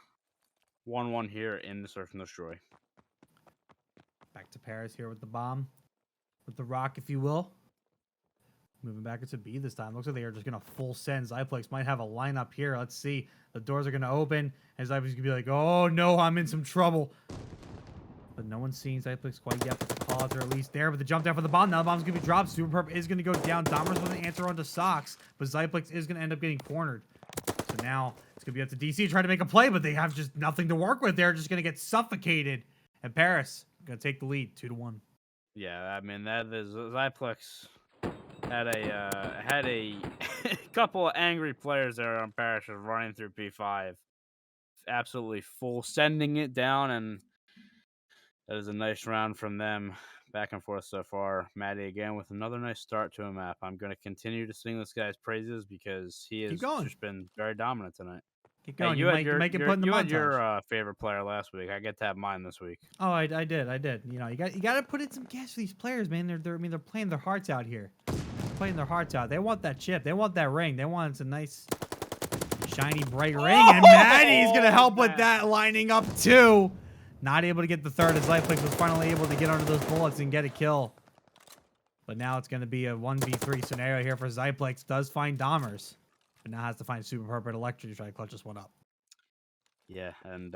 1-1 here in the search and destroy. Back to Paris here with the bomb, with the rock, if you will. Moving back into B this time. Looks like they are just going to full send. Zyplex might have a lineup here. Let's see. The doors are going to open. And Zyplex is going to be like, oh, no, I'm in some trouble. But no one's seen Zyplex quite yet. But the calls are at least there. But the jump down for the bomb. Now the bomb's going to be dropped. Super Perp is going to go down. Dahmer's with an answer onto Sox. But Zyplex is going to end up getting cornered. So now it's going to be up to DC trying to make a play. But they have just nothing to work with. They're just going to get suffocated. And Paris going to take the lead 2-1. Yeah, I mean, that is Zyplex. Had a couple of angry players there on Paris running through P5. Absolutely full sending it down, and that is a nice round from them. Back and forth so far. Maddie again with another nice start to a map. I'm going to continue to sing this guy's praises because he has just been very dominant tonight. Keep going. Hey, you had your favorite player last week. I get to have mine this week. Oh, I did. You know, you got to put in some gas for these players, man. They're playing their hearts out here. Playing their hearts out. They want that chip. They want that ring. They want a nice, shiny, bright ring. And Maddie's gonna help with that, lining up too. Not able to get the third as Zyplex was finally able to get under those bullets and get a kill. But now it's gonna be a 1v3 scenario here for Zyplex. Does find Dahmer's, but now has to find Super Perp and Electric to try to clutch this one up. Yeah, and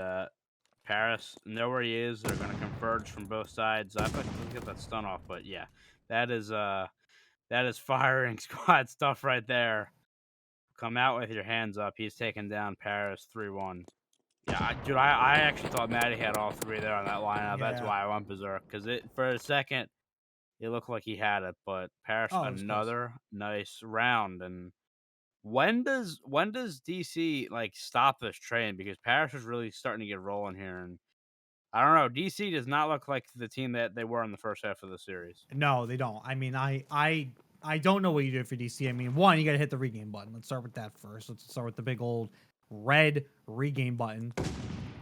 Paris, know where he is. They're gonna converge from both sides. Zyplex doesn't get that stun off, but yeah, that is firing squad stuff right there. Come out with your hands up. He's taking down Paris 3-1. Yeah, dude, I actually thought Maddie had all three there on that lineup. Yeah. That's why I went berserk. Because for a second, it looked like he had it. But Paris, another nice round. And when does DC, like, stop this train? Because Paris is really starting to get rolling here. And I don't know. DC does not look like the team that they were in the first half of the series. No, they don't. I mean, I don't know what you do for DC. I mean, one, you got to hit the regain button. Let's start with that first. Let's start with the big old red regain button,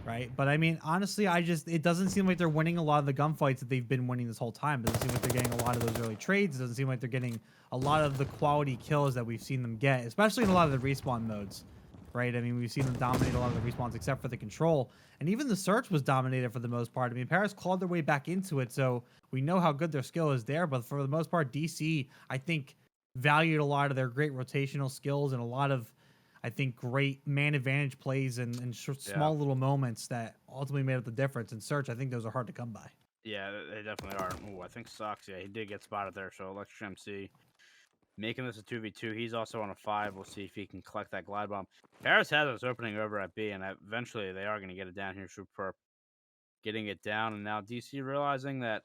right? But I mean, honestly, it doesn't seem like they're winning a lot of the gunfights that they've been winning this whole time. It doesn't seem like they're getting a lot of those early trades. It doesn't seem like they're getting a lot of the quality kills that we've seen them get, especially in a lot of the respawn modes. Right? I mean, we've seen them dominate a lot of the respawns except for the control. And even the search was dominated for the most part. I mean, Paris clawed their way back into it, so we know how good their skill is there. But for the most part, DC, I think, valued a lot of their great rotational skills and a lot of, I think, great man advantage plays and small little moments that ultimately made up the difference. In search, I think those are hard to come by. Yeah, they definitely are. Oh, I think Sox, yeah, he did get spotted there. So Electric MC making this a 2v2. He's also on a 5. We'll see if he can collect that glide bomb. Paris has us opening over at B, and eventually they are going to get it down here. Super getting it down, and now DC realizing that,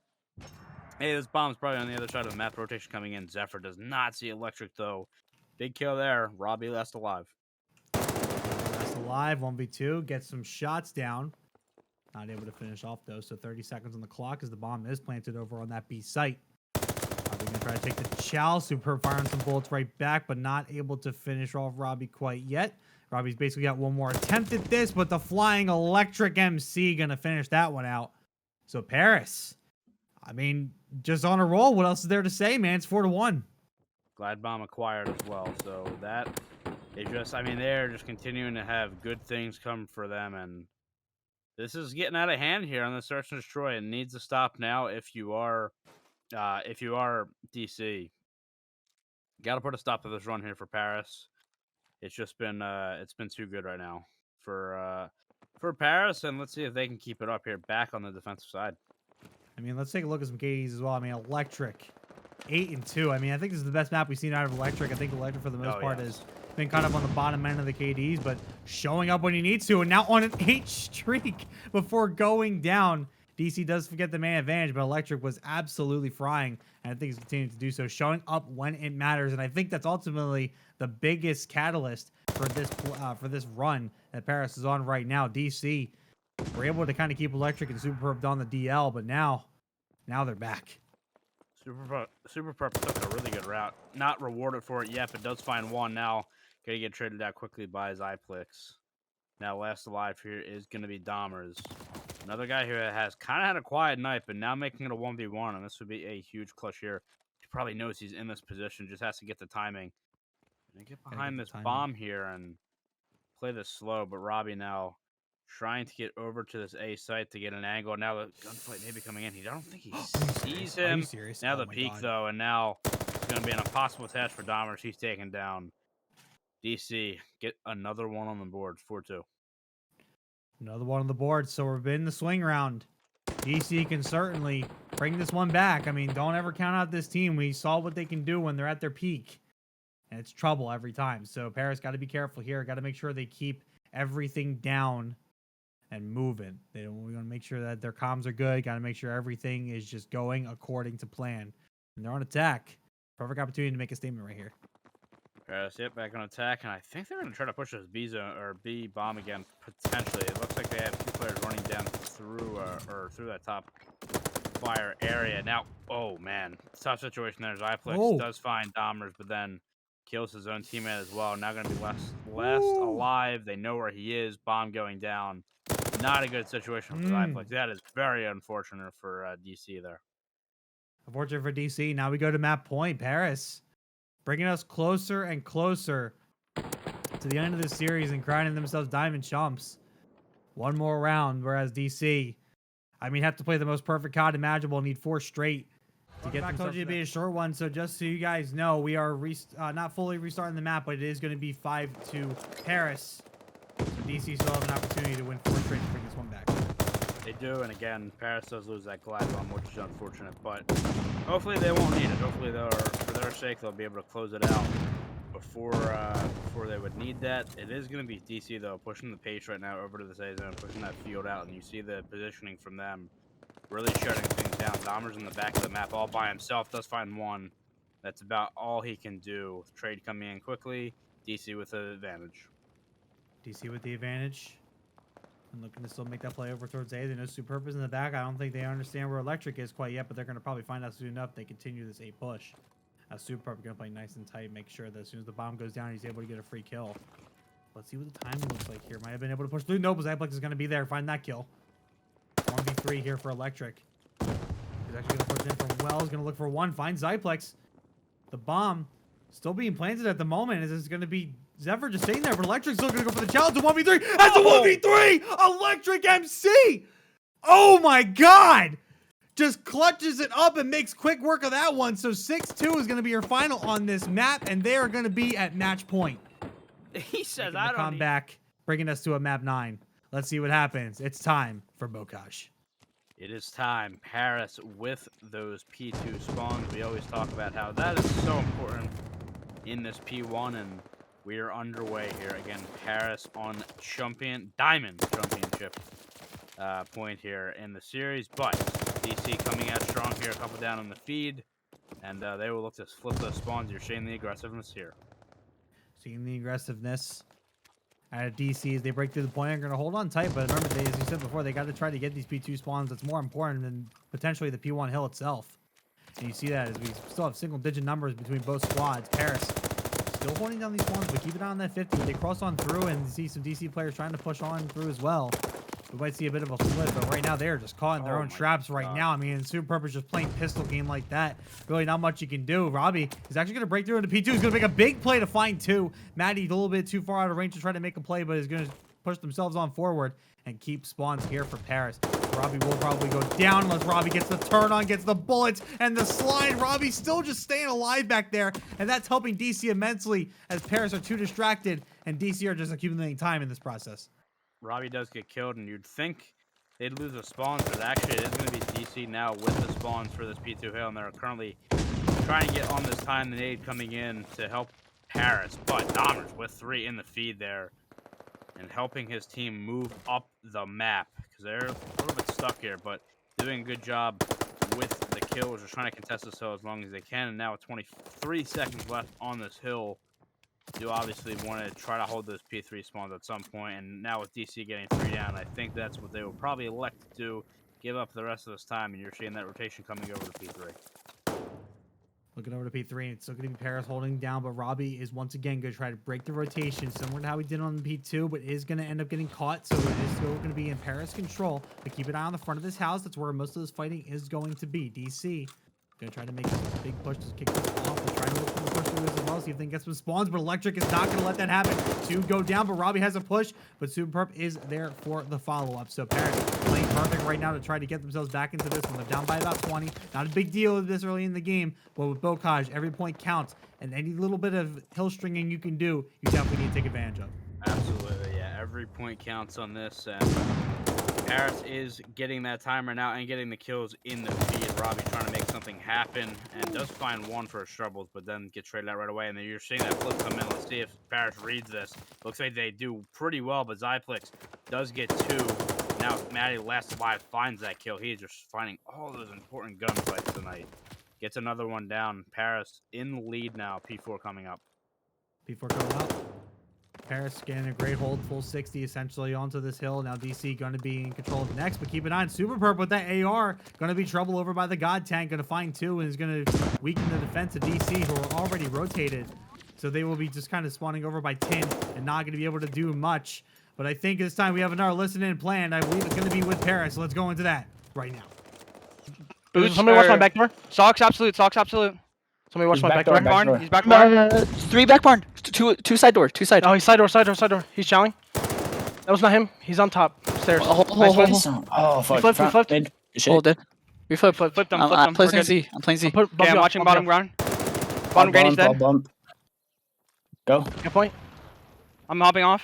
hey, this bomb's probably on the other side of the map. Rotation coming in. Zephyr does not see Electric, though. Big kill there. Robbie last alive. Last alive, 1v2. Gets some shots down. Not able to finish off, though, so 30 seconds on the clock as the bomb is planted over on that B site. Robbie gonna try to take the chow. Superb firing some bullets right back, but not able to finish off Robbie quite yet. Robbie's basically got one more attempt at this, but the flying electric MC gonna finish that one out. So Paris, I mean, just on a roll. What else is there to say, man? It's 4-1. Glide bomb acquired as well. So that is just, I mean, they're just continuing to have good things come for them, and this is getting out of hand here on the search and destroy. It needs to stop now. If you are DC, got to put a stop to this run here for Paris. It's just been too good right now for Paris, and let's see if they can keep it up here back on the defensive side. I mean, let's take a look at some KDs as well. I mean, Electric, 8-2. I mean, I think this is the best map we've seen out of Electric. I think Electric, for the most part, has been kind of on the bottom end of the KDs, but showing up when he needs to, and now on an 8 streak before going down. DC does forget the man advantage, but Electric was absolutely frying, and I think he's continuing to do so, showing up when it matters. And I think that's ultimately the biggest catalyst for this run that Paris is on right now. DC were able to kind of keep Electric and Superb on the DL, but now they're back. Superb took a really good route. Not rewarded for it yet, but does find one now. Gonna get traded out quickly by Zyplex. Now last alive here is gonna be Dahmers. Another guy who has kind of had a quiet night, but now making it a 1v1, and this would be a huge clutch here. He probably knows he's in this position, just has to get the timing. And get behind this bomb here and play this slow, but Robbie now trying to get over to this A site to get an angle. Now the gunfight may be coming in. I don't think he sees him. Now the peak, though, and now it's going to be an impossible task for Dahmers. He's taken down. DC, get another one on the board, 4-2. Another one on the board, so we're in the swing round. DC can certainly bring this one back. I mean, don't ever count out this team. We saw what they can do when they're at their peak, and it's trouble every time. So Paris got to be careful here. Got to make sure they keep everything down and moving. We want to make sure that their comms are good. Got to make sure everything is just going according to plan. And they're on attack. Perfect opportunity to make a statement right here. Paris, yep, back on attack, and I think they're going to try to push this B zone or B bomb again potentially. It looks like they have 2 players running down through through that top fire area. Now, oh man, tough situation there. Zyplex does find Dahmers, but then kills his own teammate as well. Now going to be last alive. They know where he is. Bomb going down. Not a good situation for Zyplex. That is very unfortunate for DC there. Unfortunate for DC. Now we go to map point. Paris bringing us closer and closer to the end of the series and crowning themselves Diamond Chumps. One more round, whereas DC, I mean, have to play the most perfect COD imaginable, need 4 straight to get themselves to be a short one. So just so you guys know, we are not fully restarting the map, but it is going to be 5-2 Paris. So DC still have an opportunity to win 4 straight to bring this one back. They do, and again, Paris does lose that glide bomb, which is unfortunate, but hopefully they won't need it. Hopefully, for their sake, they'll be able to close it out before they would need that. It is going to be DC, though, pushing the pace right now over to the A zone, pushing that field out, and you see the positioning from them really shutting things down. Dahmers in the back of the map all by himself, does find one. That's about all he can do. Trade coming in quickly, DC with the advantage. DC with the advantage. And looking to still make that play over towards A. They know Superb is in the back. I don't think they understand where Electric is quite yet, but they're going to probably find out soon enough. They continue this A push. Superb going to play nice and tight, make sure that as soon as the bomb goes down, he's able to get a free kill. Let's see what the timing looks like here. Might have been able to push through. Nope, Zyplex is going to be there. Find that kill. 1v3 here for Electric. He's actually going to push in from Wells. Going to look for one. Find Zyplex. The bomb still being planted at the moment. Is this going to be Zephyr just staying there, but Electric's still going to go for the challenge. It's a 1v3. That's a 1v3! Electric MC! Oh my god! Just clutches it up and makes quick work of that one. So 6-2 is going to be your final on this map, and they are going to be at match point. He says, I don't come back, bringing us to a map 9. Let's see what happens. It's time for Bocage. It is time. Paris with those P2 spawns. We always talk about how that is so important in this P1, and we are underway here. Again, Paris on Diamond Championship point here in the series, but DC coming out strong here, a couple down on the feed, and they will look to flip those spawns. You're seeing the aggressiveness here. Seeing the aggressiveness at DC as they break through the point. They're going to hold on tight, but remember, as you said before, they got to try to get these P2 spawns. That's more important than potentially the P1 hill itself. And you see that as we still have single-digit numbers between both squads. Paris still holding down these spawns, but keep it on that 50. They cross on through and see some DC players trying to push on through as well. We might see a bit of a flip, but right now they're just caught in their own traps right now. I mean, Super Purpose just playing pistol game like that. Really not much you can do. Robbie is actually going to break through into P2. He's going to make a big play to find 2. Maddie's a little bit too far out of range to try to make a play, but is going to push themselves on forward and keep spawns here for Paris. Robbie will probably go down unless Robbie gets the turn on, gets the bullets, and the slide. Robbie's still just staying alive back there, and that's helping DC immensely as Paris are too distracted, and DC are just accumulating time in this process. Robbie does get killed, and you'd think they'd lose the spawns, but actually it is going to be DC now with the spawns for this P2 hill, and they're currently trying to get on this time the nade coming in to help Paris, but Dahmer's with 3 in the feed there and helping his team move up the map because they're a little bit stuck here, but doing a good job with the kills. They're trying to contest this hill as long as they can, and now with 23 seconds left on this hill, you obviously want to try to hold those P3 spawns at some point, and now with DC getting 3 down, I think that's what they will probably elect to do, give up the rest of this time, and you're seeing that rotation coming over to P3. Looking over to P3, and it's still going to be Paris holding down, but Robbie is once again going to try to break the rotation, similar to how he did on the P2, but is going to end up getting caught, so it is still going to be in Paris control. But keep an eye on the front of this house. That's where most of this fighting is going to be. DC going to try to make a big push to kick this off. They're trying to look for the push through this as well, see if they can get some spawns, but Electric is not going to let that happen. 2 go down, but Robbie has a push, but Super Perp is there for the follow-up. So Paris playing perfect right now to try to get themselves back into this one. They're down by about 20. Not a big deal this early in the game, but with Bocage, every point counts, and any little bit of hill stringing you can do, you definitely need to take advantage of. Absolutely, yeah. Every point counts on this, and Paris is getting that timer now and getting the kills in the feed. Robbie trying to make something happen and does find 1 for his troubles, but then gets traded out right away. And then you're seeing that flip come in. Let's see if Paris reads this. Looks like they do pretty well, but Zyplix does get 2. Now Maddie, last alive, finds that kill. He's just finding all those important gunfights tonight. Gets another one down. Paris in the lead now. P4 coming up. P4 coming up. Paris getting a great hold, full 60 essentially onto this hill. Now DC going to be in control of the next, but keep an eye on Super Perp with that AR. Going to be trouble over by the God Tank. Going to find 2 and is going to weaken the defense of DC, who are already rotated. So they will be just kind of spawning over by 10 and not going to be able to do much. But I think this time we have another listen-in planned. I believe it's going to be with Paris. So let's go into that right now. Boots Somebody watch my back door. Socks absolute. Socks absolute. Somebody watch He's my back back door. door, Barn. door. He's back barn. 3 back barn. Two side door. 2 side. Oh, he's side door, side door, side door. He's challenging. That was not him. He's on top stairs. Hold. Oh, fuck. flipped, we flipped. Mid. Good shit. Hold it. We flip. Flipped them. I'm Flipped them. playing We're good. Z. I'm playing Z. Put Okay, I'm watching bottom ground. Bottom granny's dead. Bump. Go. Good point. I'm hopping off.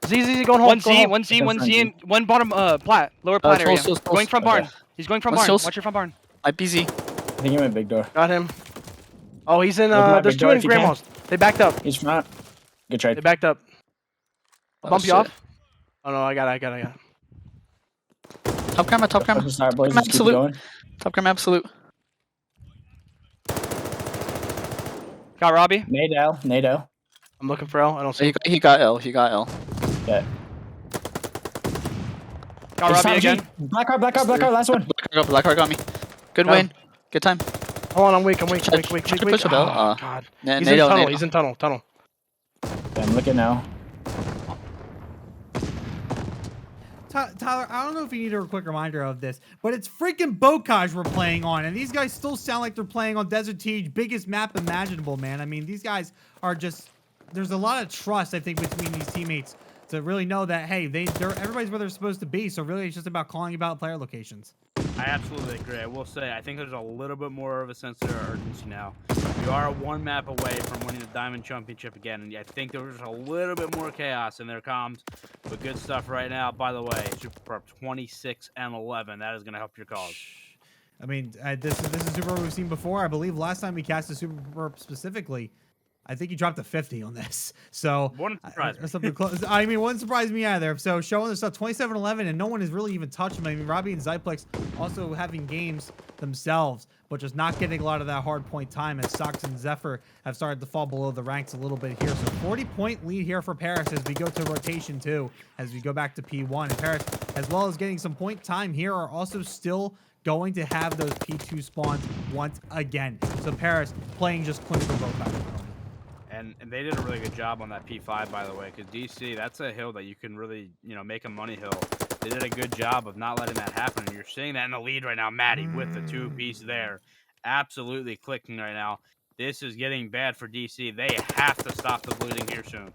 Z, going home. 1 Z, and 1 bottom plat. Lower plat area. close. Going from barn. Okay. He's going from One barn. steals. Watch your front barn. I BZ. I think he went big door. Got him. Oh, he's in. Look at my There's big 2 door in if you can. grandma's. They backed up. He's front. Good They trade. backed up. Oh, Bump you shit. off. Oh no, I got it. Top camera. Start, boys. Just keep Absolute. going. Top camera absolute. Got Robbie. Nado. I'm looking for L. I don't see. He got L. Yeah. Got Robbie again. Black card, last one. Black card got me. Good Got him. win. Good time. Hold on, I'm weak. Push Oh, a bell. God. Na- He's in NATO, tunnel. NATO. He's in tunnel. Yeah, I'm looking now. Tyler, I don't know if you need a quick reminder of this, but it's freaking Bocage we're playing on, and these guys still sound like they're playing on Desert Siege, biggest map imaginable, man. I mean, these guys are just, there's a lot of trust, I think, between these teammates to really know that, hey, everybody's where they're supposed to be, so really it's just about calling about player locations. I absolutely agree. I will say, I think there's a little bit more of a sense of urgency now. You are 1 map away from winning the Diamond Championship again, and I think there was a little bit more chaos in their comms. But good stuff right now. By the way, Super Perp 26-11. That is going to help your cause. I mean, this is Super Perp we've seen before. I believe last time we cast a Super Perp specifically, I think he dropped to 50 on this. So Wouldn't surprise me. something close. I mean, wouldn't surprise me either. So showing this stuff 27-11, and no one has really even touched him. I mean, Robbie and Zyplex also having games themselves, but just not getting a lot of that hard point time, as Sox and Zephyr have started to fall below the ranks a little bit here. So 40-point lead here for Paris as we go to rotation 2, as we go back to P1. And Paris, as well as getting some point time here, are also still going to have those P2 spawns once again. So Paris playing just clinical both out. And they did a really good job on that P5, by the way, because DC, that's a hill that you can really, make a money hill. They did a good job of not letting that happen, and you're seeing that in the lead right now. Maddie with the 2-piece there. Absolutely clicking right now. This is getting bad for DC. They have to stop the bleeding here soon.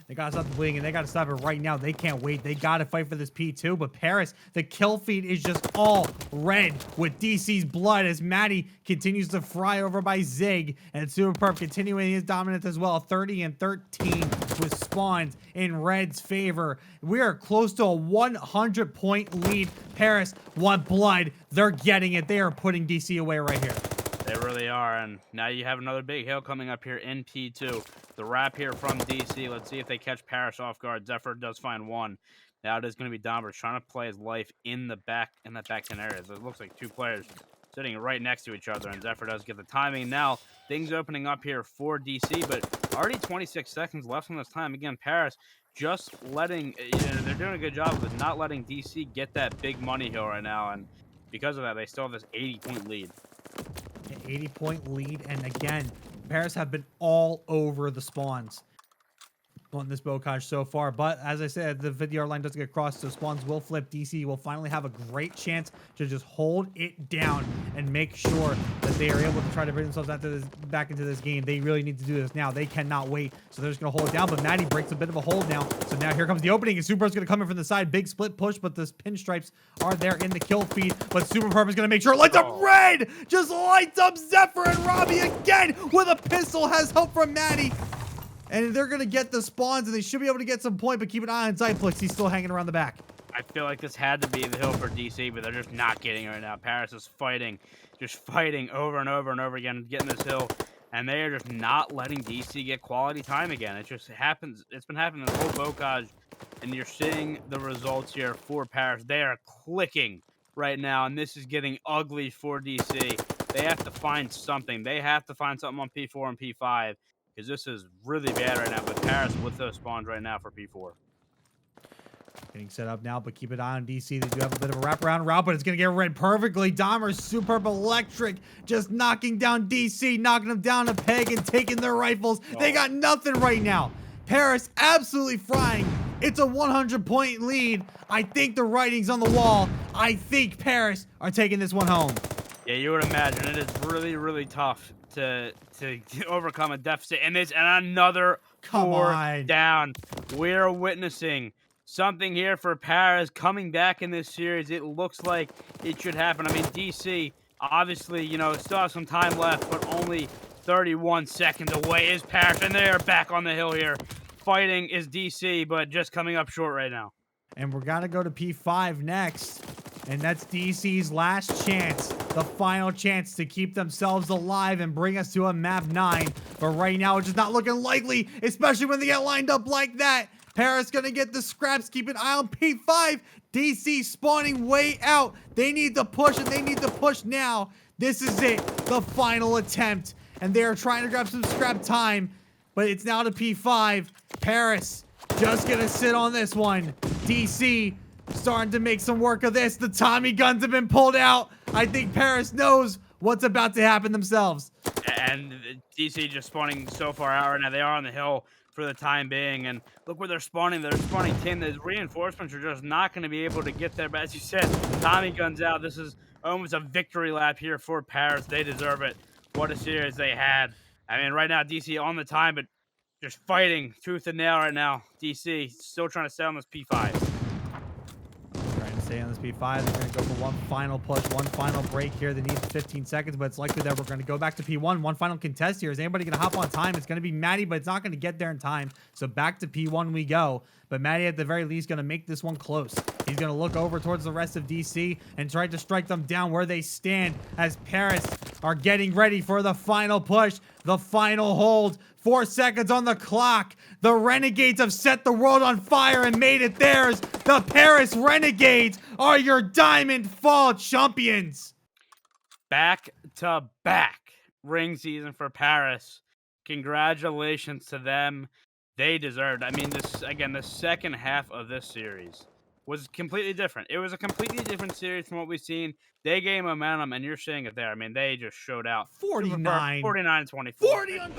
They got to stop the bleeding, and they got to stop it right now. They can't wait. They got to fight for this P2. But Paris, the kill feed is just all red with DC's blood as Maddie continues to fry over by Zig. And Super Perp continuing his dominance as well. 30-13 with spawns in Red's favor. We are close to a 100-point lead. Paris want blood. They're getting it. They are putting DC away right here. They really are, and now you have another big hill coming up here in P2. The wrap here from DC. Let's see if they catch Paris off guard. Zephyr does find one. Now it is going to be Domber trying to play his life in that back 10 areas. It looks like two players sitting right next to each other, and Zephyr does get the timing. Now things opening up here for DC, but already 26 seconds left on this time. Again, Paris just letting, they're doing a good job of not letting DC get that big money hill right now, and because of that, they still have this 80-point lead. An 80-point lead, and again, Paris have been all over the spawns on this Bocage so far. But as I said, the 50-yard line doesn't get crossed, so spawns will flip. DC will finally have a great chance to just hold it down and make sure that they are able to try to bring themselves back into this game. They really need to do this now. They cannot wait, so they're just going to hold it down. But Maddie breaks a bit of a hold now. So now here comes the opening, and Super's going to come in from the side. Big split push, but the pinstripes are there in the kill feed. But Super Perp is going to make sure it lights up Red! Just lights up Zephyr, and Robbie again with a pistol has help from Maddie. And they're going to get the spawns, and they should be able to get some point, but keep an eye on Zyplex. He's still hanging around the back. I feel like this had to be the hill for DC, but they're just not getting it right now. Paris is fighting, just fighting over and over and over again, getting this hill, and they are just not letting DC get quality time again. It just happens. It's been happening this whole Bocage, and you're seeing the results here for Paris. They are clicking right now, and this is getting ugly for DC. They have to find something. They have to find something on P4 and P5. Because this is really bad right now, but Paris with those spawns right now for P4. Getting set up now, but keep an eye on DC. They do have a bit of a wraparound route, but it's going to get Red perfectly. Dahmer's superb electric, just knocking down DC, knocking them down a peg and taking their rifles. They got nothing right now. Paris absolutely frying. It's a 100-point lead. I think the writing's on the wall. I think Paris are taking this one home. Yeah, you would imagine it is really, really tough to overcome a deficit in this, and another four down. We're witnessing something here for Paris coming back in this series. It looks like it should happen. I mean, DC obviously, still have some time left, but only 31 seconds away is Paris, and they are back on the hill here. Fighting is DC, but just coming up short right now. And we're gonna go to P5 next. And that's DC's last chance, the final chance to keep themselves alive and bring us to a map 9. But right now, it's just not looking likely, especially when they get lined up like that. Paris gonna get the scraps. Keep an eye on P5. DC spawning way out. They need to push, and they need to push now. This is it, the final attempt. And they are trying to grab some scrap time, but it's now to P5. Paris just gonna sit on this one. DC starting to make some work of this. The Tommy guns have been pulled out. I think Paris knows what's about to happen themselves. And DC just spawning so far out right now. They are on the hill for the time being. And look where they're spawning. They're spawning 10. The reinforcements are just not going to be able to get there. But as you said, Tommy guns out. This is almost a victory lap here for Paris. They deserve it. What a series they had. I mean, right now, DC on the time, but just fighting tooth and nail right now. DC still trying to stay on this P5. Stay on this P5. They're going to go for one final push, one final break here. They need 15 seconds, but it's likely that we're going to go back to P1. One final contest here. Is anybody going to hop on time? It's going to be Maddie, but it's not going to get there in time. So back to P1 we go. But Maddie, at the very least, going to make this one close. He's going to look over towards the rest of DC and try to strike them down where they stand as Paris are getting ready for the final push, the final hold. 4 seconds on the clock. The Renegades have set the world on fire and made it theirs. The Paris Renegades are your Diamond Fall champions. Back to back ring season for Paris. Congratulations to them. They deserved. I mean, this again, the second half of this series was completely different. It was a completely different series from what we've seen. They gained momentum, and you're seeing it there. I mean, they just showed out. 49. 49-24. 40 on